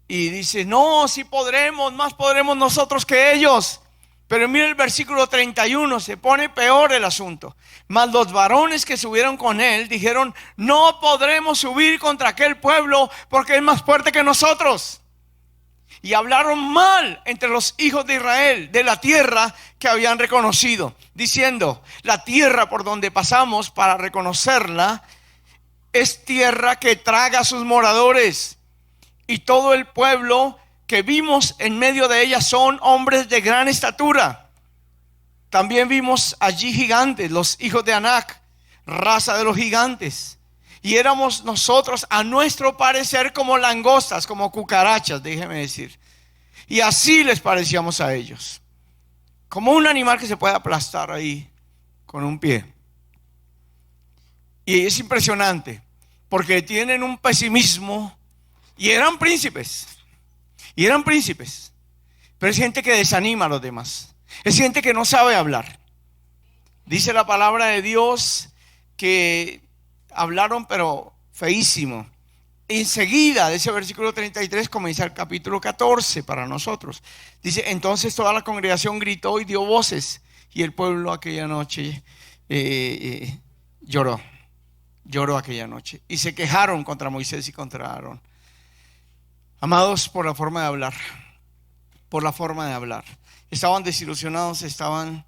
y dice: no, sí podremos, más podremos nosotros que ellos. Pero mira el versículo 31, se pone peor el asunto. Mas los varones que subieron con él dijeron: no podremos subir contra aquel pueblo porque es más fuerte que nosotros. Y hablaron mal entre los hijos de Israel de la tierra que habían reconocido, diciendo: la tierra por donde pasamos para reconocerla es tierra que traga a sus moradores, y todo el pueblo que vimos en medio de ella son hombres de gran estatura. También vimos allí gigantes, los hijos de Anac, raza de los gigantes. Y éramos nosotros, a nuestro parecer, como langostas, como cucarachas, déjeme decir. Y así les parecíamos a ellos, como un animal que se puede aplastar ahí con un pie. Y es impresionante, porque tienen un pesimismo. Y eran príncipes, pero es gente que desanima a los demás. Es gente que no sabe hablar. Dice la palabra de Dios que hablaron pero feísimo. Enseguida de ese versículo 33 comienza el capítulo 14 para nosotros. Dice: entonces toda la congregación gritó y dio voces, y el pueblo aquella noche lloró aquella noche, y se quejaron contra Moisés y contra Aarón. Amados, por la forma de hablar, estaban desilusionados, estaban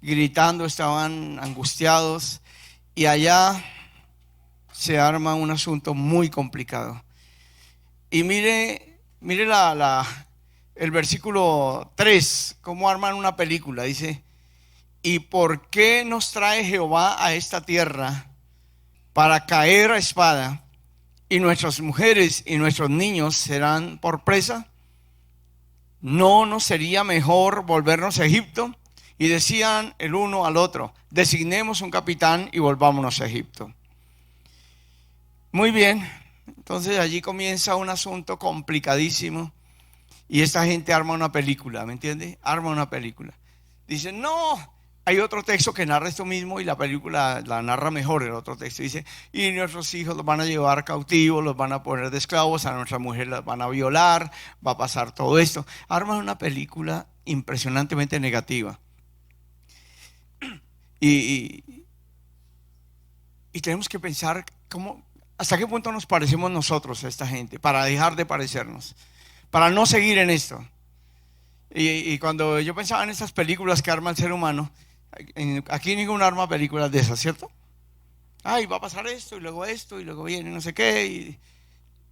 gritando, estaban angustiados, y allá se arma un asunto muy complicado. Y mire el versículo 3, cómo arman una película. Dice: ¿y por qué nos trae Jehová a esta tierra para caer a espada y nuestras mujeres y nuestros niños serán por presa. ¿No nos sería mejor volvernos a Egipto? Y decían el uno al otro: designemos un capitán y volvámonos a Egipto. Muy bien, entonces allí comienza un asunto complicadísimo y esta gente arma una película, ¿me entiende? Arma una película. Dicen, no, hay otro texto que narra esto mismo y la película la narra mejor el otro texto. Dice, y nuestros hijos los van a llevar cautivos, los van a poner de esclavos, a nuestra mujer las van a violar, va a pasar todo esto. Arman una película impresionantemente negativa. Y tenemos que pensar hasta qué punto nos parecemos nosotros a esta gente, para dejar de parecernos, para no seguir en esto. Y cuando yo pensaba en estas películas que arma el ser humano, aquí ningún arma películas de esas, ¿cierto? Ay, va a pasar esto y luego viene no sé qué.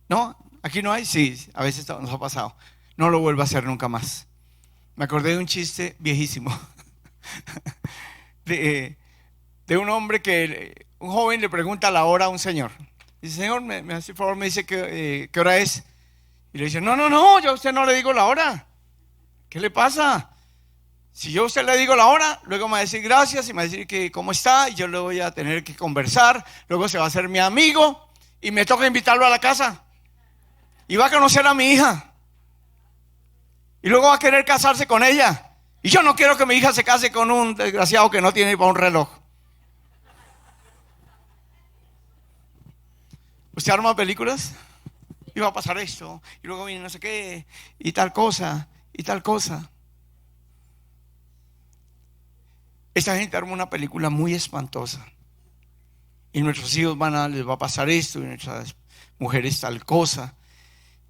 No, aquí no hay, sí, a veces nos ha pasado. No lo vuelvo a hacer nunca más. Me acordé de un chiste viejísimo. De un hombre un joven le pregunta la hora a un señor. Dice, señor, me hace el favor, me dice qué hora es. Y le dice, no, yo a usted no le digo la hora. ¿Qué le pasa? Si yo a usted le digo la hora, luego me va a decir gracias y me va a decir que cómo está, y yo le voy a tener que conversar, luego se va a hacer mi amigo y me toca invitarlo a la casa. Y va a conocer a mi hija. Y luego va a querer casarse con ella. Y yo no quiero que mi hija se case con un desgraciado que no tiene para un reloj. ¿Usted arma películas? Y va a pasar esto, y luego viene no sé qué, y tal cosa, y tal cosa. Esta gente arma una película muy espantosa. Y nuestros hijos les va a pasar esto, y nuestras mujeres tal cosa.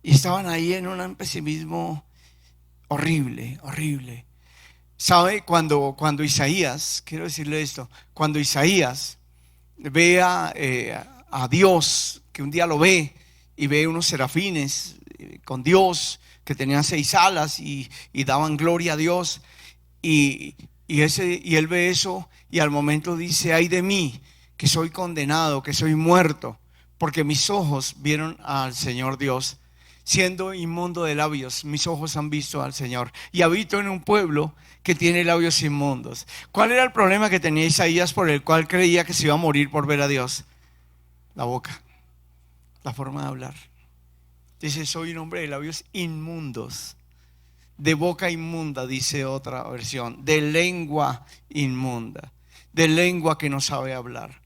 Y estaban ahí en un pesimismo horrible, horrible. ¿Sabe? Cuando Isaías, quiero decirle esto, cuando Isaías ve a Dios, que un día lo ve y ve unos serafines con Dios que tenían 6 alas y daban gloria a Dios, y él ve eso y al momento dice, ay de mí, que soy condenado, que soy muerto, porque mis ojos vieron al Señor Dios. Siendo inmundo de labios, mis ojos han visto al Señor, y habito en un pueblo que tiene labios inmundos. ¿Cuál era el problema que tenía Isaías por el cual creía que se iba a morir por ver a Dios? La boca, la forma de hablar. Dice, soy un hombre de labios inmundos, de boca inmunda, dice otra versión, de lengua inmunda, de lengua que no sabe hablar.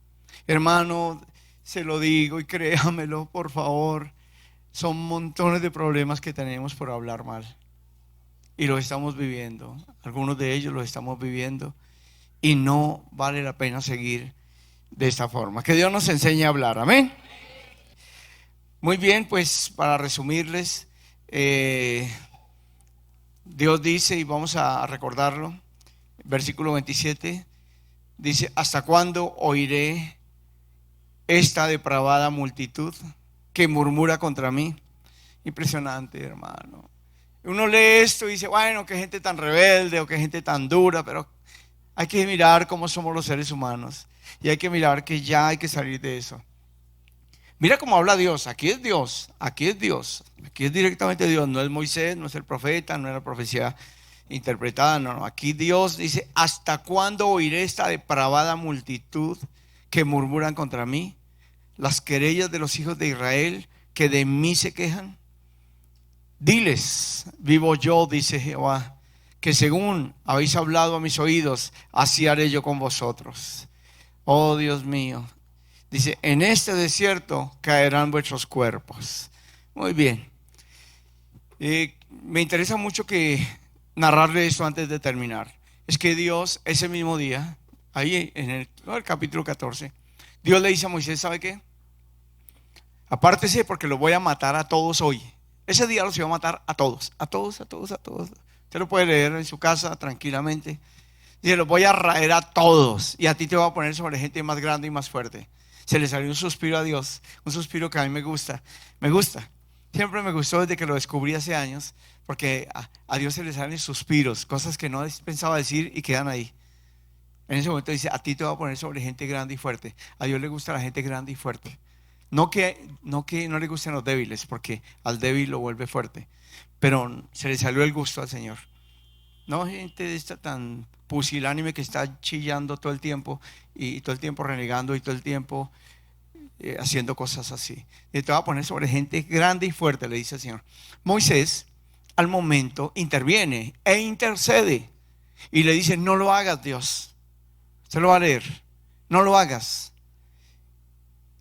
Hermano, se lo digo y créamelo, por favor. Son montones de problemas que tenemos por hablar mal. Y lo estamos viviendo. Algunos de ellos lo estamos viviendo. Y no vale la pena seguir de esta forma. Que Dios nos enseñe a hablar. Amén. Muy bien, pues para resumirles, Dios dice, y vamos a recordarlo, versículo 27, dice, ¿hasta cuándo oiré esta depravada multitud que murmura contra mí? Impresionante, hermano. Uno lee esto y dice, bueno, qué gente tan rebelde o qué gente tan dura, pero hay que mirar cómo somos los seres humanos y hay que mirar que ya hay que salir de eso. Mira cómo habla Dios. Aquí es Dios, aquí es Dios, aquí es directamente Dios. No es Moisés, no es el profeta, no es la profecía interpretada, no. Aquí Dios dice, ¿hasta cuándo oiré esta depravada multitud que murmuran contra mí? Las querellas de los hijos de Israel que de mí se quejan. Diles, vivo yo, dice Jehová, que según habéis hablado a mis oídos, así haré yo con vosotros. Oh Dios mío, dice, en este desierto caerán vuestros cuerpos. Muy bien. Me interesa mucho que narrarle esto antes de terminar. Es que Dios, ese mismo día, ahí en el capítulo 14, Dios le dice a Moisés, ¿sabe qué? Apártese porque los voy a matar a todos hoy. Ese día los iba a matar a todos, a todos, a todos, a todos. Usted lo puede leer en su casa tranquilamente. Dice, los voy a raer a todos y a ti te voy a poner sobre gente más grande y más fuerte. Se le salió un suspiro a Dios, un suspiro que a mí me gusta. Siempre me gustó desde que lo descubrí hace años, porque a Dios se le salen suspiros, cosas que no pensaba decir y quedan ahí. En ese momento dice, a ti te voy a poner sobre gente grande y fuerte. A Dios le gusta la gente grande y fuerte. No que no le gusten los débiles, porque al débil lo vuelve fuerte, pero se le salió el gusto al Señor. No gente esta tan pusilánime que está chillando todo el tiempo y todo el tiempo renegando y todo el tiempo haciendo cosas así. Y te va a poner sobre gente grande y fuerte, le dice el Señor. Moisés al momento interviene e intercede y le dice: no lo hagas, Dios. Se lo va a leer. No lo hagas.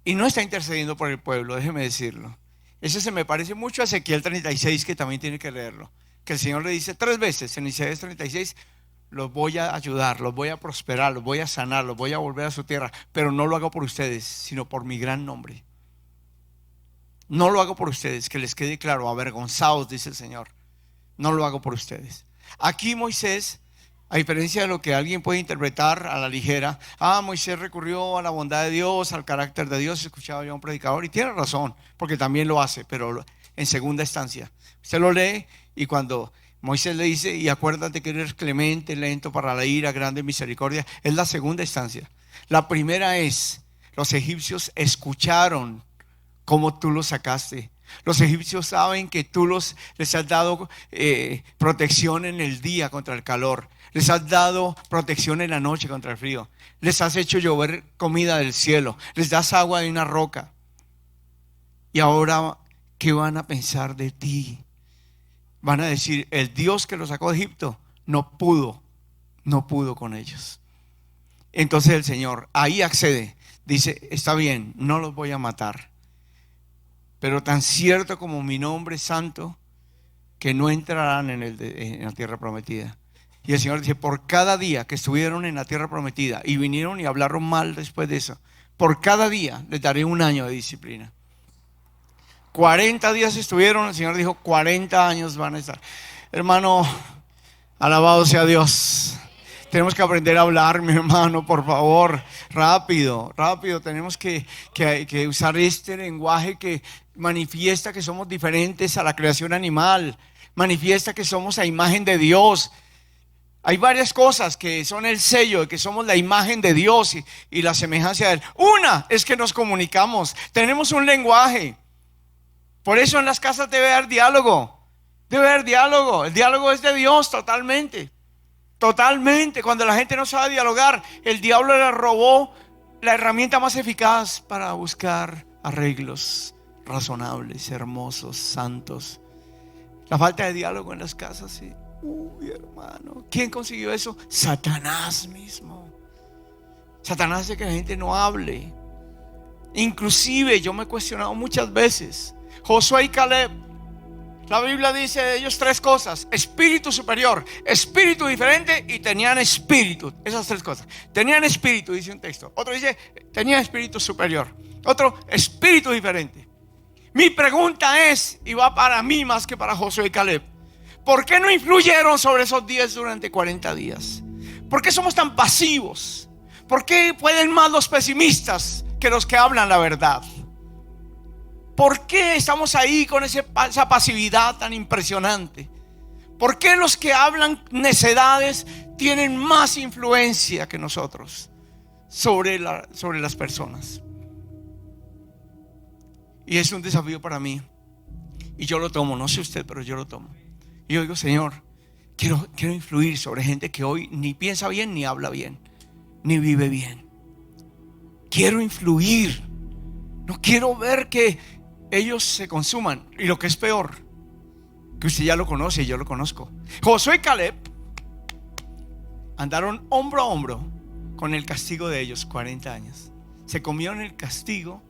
Y no está intercediendo por el pueblo, déjeme decirlo. Eso se me parece mucho a Ezequiel 36, que también tiene que leerlo. Que el Señor le dice 3 veces en Isaías 36: los voy a ayudar, los voy a prosperar, los voy a sanar, los voy a volver a su tierra, pero no lo hago por ustedes, sino por mi gran nombre. No lo hago por ustedes, que les quede claro, avergonzados, dice el Señor. No lo hago por ustedes. Aquí Moisés, a diferencia de lo que alguien puede interpretar a la ligera, Moisés recurrió a la bondad de Dios, al carácter de Dios. Escuchaba yo a un predicador y tiene razón, porque también lo hace, pero en segunda instancia. Usted lo lee y cuando Moisés le dice: y acuérdate que eres clemente, lento para la ira, grande en misericordia, es la segunda instancia. La primera es: los egipcios escucharon cómo tú los sacaste. Los egipcios saben que tú les has dado protección en el día contra el calor. Les has dado protección en la noche contra el frío. Les has hecho llover comida del cielo. Les das agua de una roca. Y ahora, ¿qué van a pensar de ti? Van a decir: el Dios que los sacó de Egipto no pudo con ellos. Entonces el Señor ahí accede. Dice: está bien, no los voy a matar, pero tan cierto como mi nombre es santo, que no entrarán en la tierra prometida. Y el Señor dice: por cada día que estuvieron en la tierra prometida y vinieron y hablaron mal después de eso, por cada día les daré 1 año de disciplina. 40 días estuvieron, el Señor dijo: 40 años van a estar. Hermano, alabado sea Dios. Tenemos que aprender a hablar, mi hermano, por favor. Rápido. Tenemos que usar este lenguaje que manifiesta que somos diferentes a la creación animal. Manifiesta que somos a imagen de Dios. Hay varias cosas que son el sello de que somos la imagen de Dios y la semejanza de Él. Una es que nos comunicamos. Tenemos un lenguaje. Por eso en las casas debe haber diálogo. El diálogo es de Dios totalmente. Cuando la gente no sabe dialogar, el diablo le robó la herramienta más eficaz para buscar arreglos razonables, hermosos, santos. La falta de diálogo en las casas, sí. Uy, hermano, ¿quién consiguió eso? Satanás mismo. Satanás hace que la gente no hable. Inclusive yo me he cuestionado muchas veces. Josué y Caleb, la Biblia dice de ellos 3 cosas: espíritu superior, espíritu diferente y tenían espíritu. Esas 3 cosas. Tenían espíritu, dice un texto. Otro dice: tenían espíritu superior. Otro: espíritu diferente. Mi pregunta es, y va para mí más que para Josué y Caleb: ¿por qué no influyeron sobre esos 10 durante 40 días? ¿Por qué somos tan pasivos? ¿Por qué pueden más los pesimistas que los que hablan la verdad? ¿Por qué estamos ahí con esa pasividad tan impresionante? ¿Por qué los que hablan necedades tienen más influencia que nosotros sobre las personas? Y es un desafío para mí. Y yo lo tomo, no sé usted, pero yo lo tomo. Y yo digo: Señor, quiero influir sobre gente que hoy ni piensa bien, ni habla bien, ni vive bien. Quiero influir. No quiero ver que ellos se consuman. Y lo que es peor, que usted ya lo conoce y yo lo conozco. Josué y Caleb andaron hombro a hombro con el castigo de ellos 40 años. Se comieron el castigo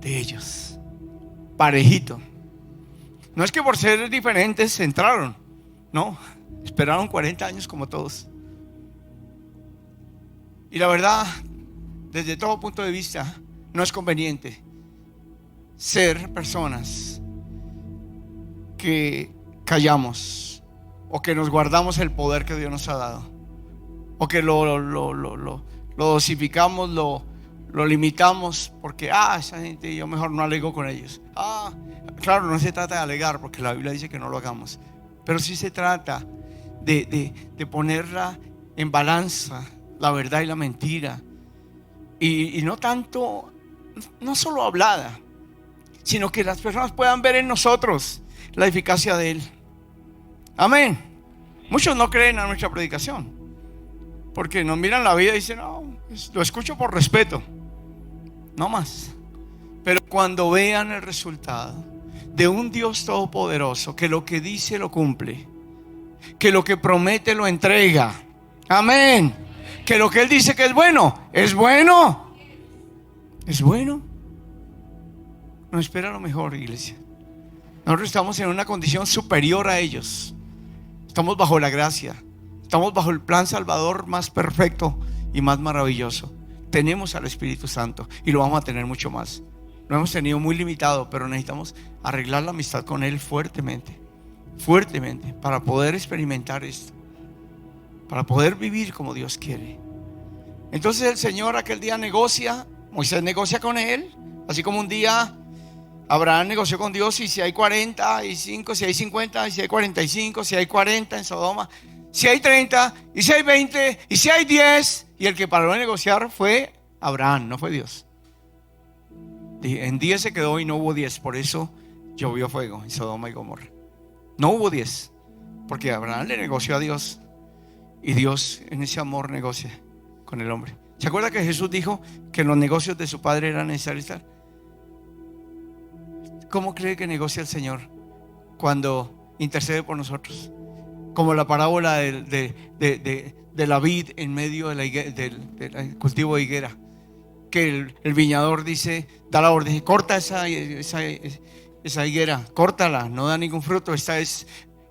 de ellos, parejito. No es que por ser diferentes entraron, no, esperaron 40 años como todos. Y la verdad, desde todo punto de vista, no es conveniente ser personas que callamos o que nos guardamos el poder que Dios nos ha dado, o que lo dosificamos, lo limitamos porque esa gente, yo mejor no alego con ellos. Claro, no se trata de alegar, porque la Biblia dice que no lo hagamos, pero sí se trata de ponerla en balanza, la verdad y la mentira, y no tanto, no solo hablada, sino que las personas puedan ver en nosotros la eficacia de Él. Amén. Muchos no creen a nuestra predicación porque nos miran la vida y dicen, no, lo escucho por respeto, no más. Pero cuando vean el resultado de un Dios todopoderoso, que lo que dice lo cumple, que lo que promete lo entrega, amén, que lo que Él dice que es bueno, es bueno, es bueno, nos espera lo mejor, iglesia. Nosotros estamos en una condición superior a ellos. Estamos bajo la gracia, estamos bajo el plan salvador más perfecto y más maravilloso. Tenemos al Espíritu Santo y lo vamos a tener mucho más. Lo hemos tenido muy limitado, pero necesitamos arreglar la amistad con Él fuertemente, fuertemente, para poder experimentar esto, para poder vivir como Dios quiere. Entonces el Señor aquel día negocia, Moisés negocia con Él, así como un día Abraham negoció con Dios, y si hay 45, si hay 50, si hay 45, si hay 40 en Sodoma, si hay 30, y si hay 20, y si hay 10, y el que paró de negociar fue Abraham, no fue Dios. En 10 se quedó y no hubo 10, por eso llovió fuego en Sodoma y Gomorra. No hubo 10, porque Abraham le negoció a Dios, y Dios en ese amor negocia con el hombre. ¿Se acuerda que Jesús dijo que en los negocios de su padre era necesario estar? ¿Cómo cree que negocia el Señor cuando intercede por nosotros? Como la parábola de la vid en medio del cultivo de higuera, que el viñador dice, da la orden, corta esa higuera, córtala, no da ningún fruto, esta es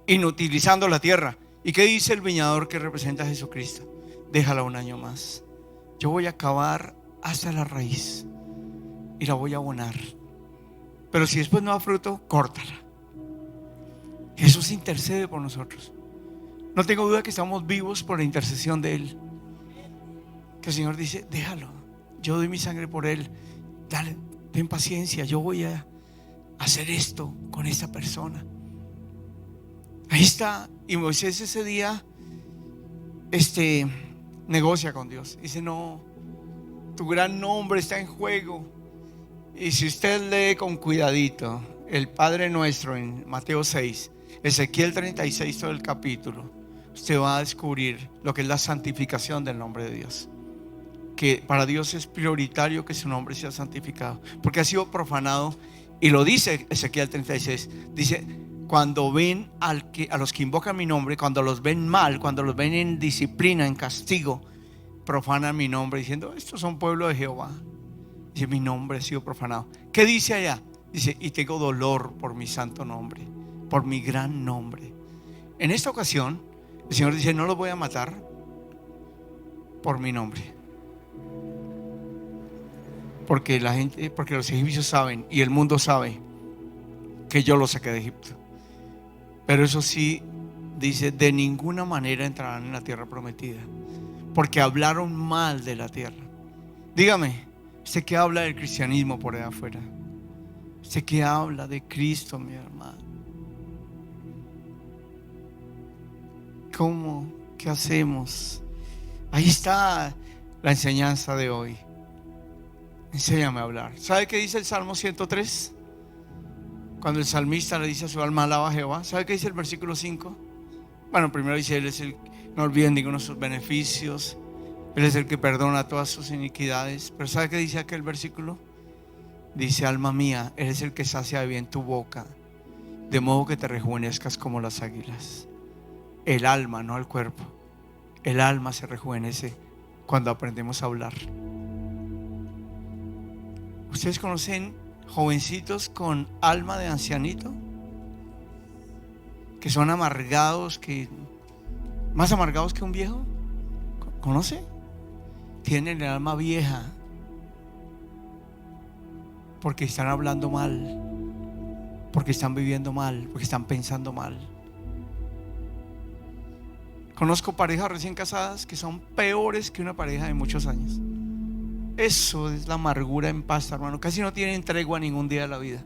inutilizando la tierra. ¿Y qué dice el viñador que representa a Jesucristo? Déjala un año más, yo voy a cavar hasta la raíz y la voy a abonar. Pero si después no da fruto, córtala. Jesús intercede por nosotros. No tengo duda que estamos vivos por la intercesión de Él. Que el Señor dice, déjalo, yo doy mi sangre por Él. Dale, ten paciencia, yo voy a hacer esto con esta persona. Ahí está. Y Moisés ese día negocia con Dios. Dice, no, tu gran nombre está en juego. Y si usted lee con cuidadito el Padre Nuestro en Mateo 6, Ezequiel 36, todo el capítulo, usted va a descubrir lo que es la santificación del nombre de Dios. Que para Dios es prioritario que su nombre sea santificado, porque ha sido profanado. Y lo dice Ezequiel 36, dice, cuando ven a los que invocan mi nombre, cuando los ven mal, cuando los ven en disciplina, en castigo, profanan mi nombre diciendo, estos son pueblo de Jehová. Dice, mi nombre ha sido profanado. ¿Qué dice allá? Dice, y tengo dolor por mi santo nombre, por mi gran nombre. En esta ocasión el Señor dice, no los voy a matar por mi nombre, porque los egipcios saben y el mundo sabe que yo los saqué de Egipto. Pero eso sí, dice, de ninguna manera entrarán en la tierra prometida, porque hablaron mal de la tierra. Dígame, ¿usted qué habla del cristianismo por allá afuera? ¿Usted qué habla de Cristo, mi hermano? ¿Cómo? ¿Qué hacemos? Ahí está la enseñanza de hoy. Enséñame a hablar. ¿Sabe qué dice el Salmo 103? Cuando el salmista le dice a su alma, alaba a Jehová. ¿Sabe qué dice el versículo 5? Bueno, primero dice, Él es el, no olviden ninguno de sus beneficios. Él es el que perdona todas sus iniquidades. Pero ¿sabe qué dice aquel versículo? Dice, alma mía, Él es el que sacia de bien tu boca, de modo que te rejuvenezcas como las águilas. El alma, no el cuerpo. El alma se rejuvenece cuando aprendemos a hablar. ¿Ustedes conocen jovencitos con alma de ancianito? Que son amargados, más amargados que un viejo. ¿Conoce? Tienen el alma vieja porque están hablando mal, porque están viviendo mal, porque están pensando mal. Conozco parejas recién casadas que son peores que una pareja de muchos años. Eso es la amargura en pasta, hermano. Casi no tienen tregua ningún día de la vida.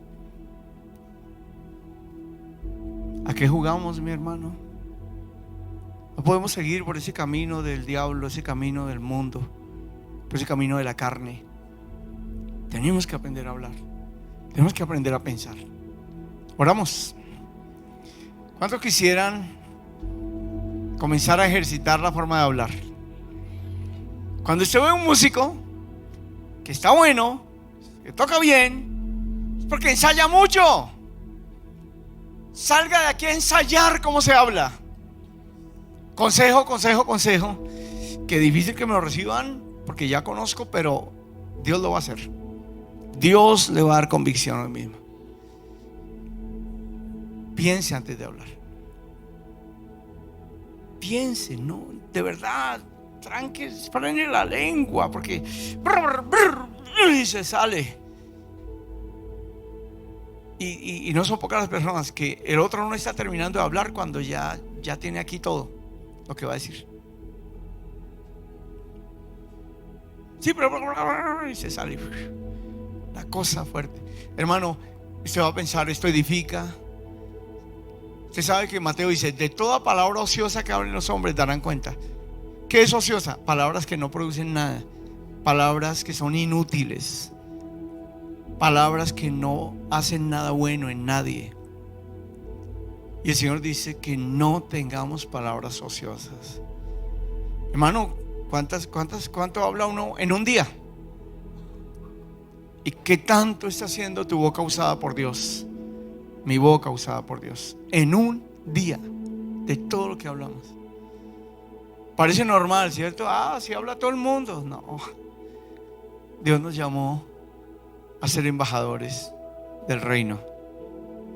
¿A qué jugamos, mi hermano? No podemos seguir por ese camino del diablo, ese camino del mundo, por ese camino de la carne. Tenemos que aprender a hablar. Tenemos que aprender a pensar. Oramos. ¿Cuántos quisieran comenzar a ejercitar la forma de hablar? Cuando usted ve a un músico que está bueno, que toca bien, es porque ensaya mucho. Salga de aquí a ensayar cómo se habla. Consejo. Que difícil que me lo reciban porque ya conozco, pero Dios lo va a hacer. Dios le va a dar convicción hoy mismo. Piense antes de hablar. Piense, no, de verdad, tranque, frene la lengua porque y se sale. Y no son pocas las personas que el otro no está terminando de hablar cuando ya tiene aquí todo lo que va a decir. Sí, pero y se sale la cosa fuerte. Hermano, usted va a pensar, esto edifica. Usted sabe que Mateo dice, de toda palabra ociosa que hablen los hombres darán cuenta. ¿Qué es ociosa? Palabras que no producen nada, palabras que son inútiles, palabras que no hacen nada bueno en nadie. Y el Señor dice que no tengamos palabras ociosas. Hermano, ¿cuánto habla uno en un día? ¿Y qué tanto está haciendo tu boca usada por Dios? Mi boca usada por Dios. En un día, de todo lo que hablamos. Parece normal, ¿cierto? Si habla todo el mundo. No. Dios nos llamó a ser embajadores del reino.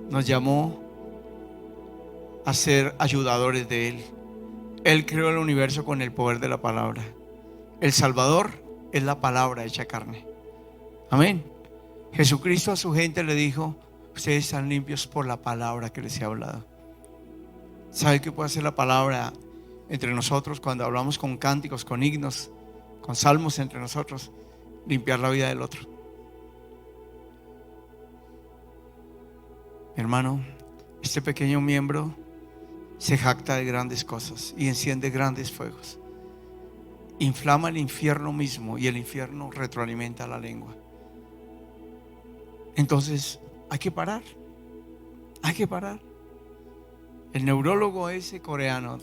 Nos llamó a ser ayudadores de Él. Él creó el universo con el poder de la palabra. El Salvador es la palabra hecha carne. Amén. Jesucristo a su gente le dijo: ustedes están limpios por la palabra que les he hablado. ¿Sabe qué puede hacer la palabra entre nosotros cuando hablamos con cánticos, con himnos, con salmos entre nosotros? Limpiar la vida del otro. Mi hermano, este pequeño miembro se jacta de grandes cosas y enciende grandes fuegos. Inflama el infierno mismo y el infierno retroalimenta la lengua. Entonces hay que parar. Hay que parar. El neurólogo ese coreano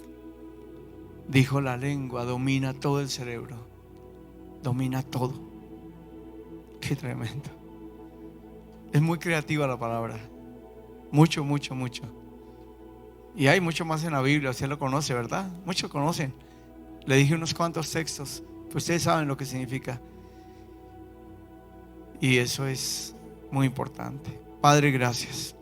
dijo: la lengua domina todo el cerebro, domina todo. Qué tremendo. Es muy creativa la palabra. Mucho. Y hay mucho más en la Biblia. Usted lo conoce, ¿verdad? Muchos conocen. Le dije unos cuantos textos, pues ustedes saben lo que significa. Y eso es muy importante. Padre, gracias.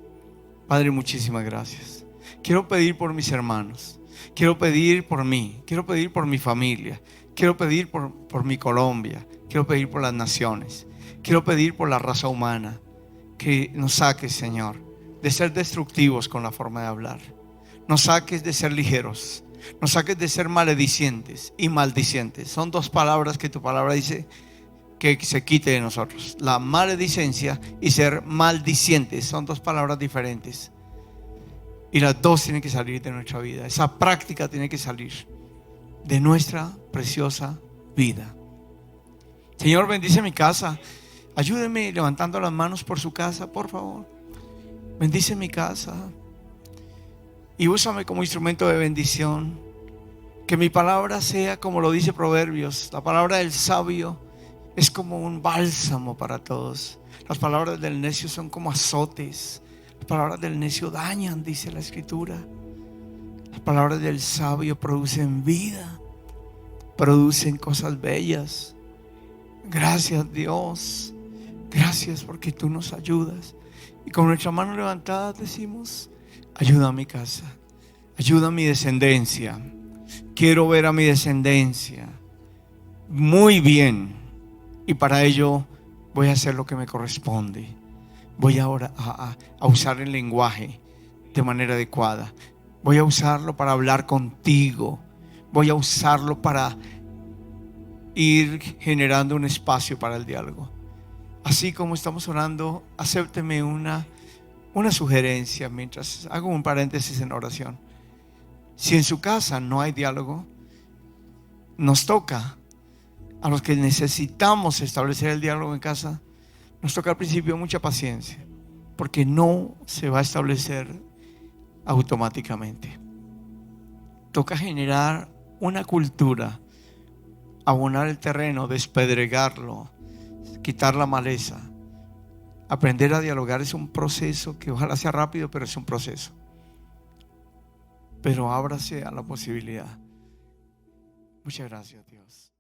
Padre, muchísimas gracias. Quiero pedir por mis hermanos. Quiero pedir por mí. Quiero pedir por mi familia. Quiero pedir por mi Colombia. Quiero pedir por las naciones. Quiero pedir por la raza humana. Que nos saques, Señor, de ser destructivos con la forma de hablar. Nos saques de ser ligeros. Nos saques de ser maledicientes y maldicientes. Son dos palabras que tu palabra dice que se quite de nosotros. La maledicencia y ser maldicientes son dos palabras diferentes. Y las dos tienen que salir de nuestra vida. Esa práctica tiene que salir de nuestra preciosa vida. Señor, bendice mi casa. Ayúdeme levantando las manos por su casa, por favor. Bendice mi casa y úsame como instrumento de bendición. Que mi palabra sea como lo dice Proverbios. La palabra del sabio es como un bálsamo para todos. Las palabras del necio son como azotes. Las palabras del necio dañan, dice la Escritura. Las palabras del sabio producen vida, producen cosas bellas. Gracias, Dios. Gracias porque tú nos ayudas. Y con nuestra mano levantada decimos: ayuda a mi casa, ayuda a mi descendencia. Quiero ver a mi descendencia muy bien. Y para ello voy a hacer lo que me corresponde. Voy ahora a usar el lenguaje de manera adecuada. Voy a usarlo para hablar contigo. Voy a usarlo para ir generando un espacio para el diálogo. Así como estamos orando, acépteme una sugerencia mientras hago un paréntesis en oración. Si en su casa no hay diálogo, nos toca a los que necesitamos establecer el diálogo en casa, Nos toca al principio mucha paciencia, porque no se va a establecer automáticamente. Toca generar una cultura, abonar el terreno, despedregarlo, quitar la maleza. Aprender a dialogar es un proceso que ojalá sea rápido, pero es un proceso. Pero ábrase a la posibilidad. Muchas gracias, Dios.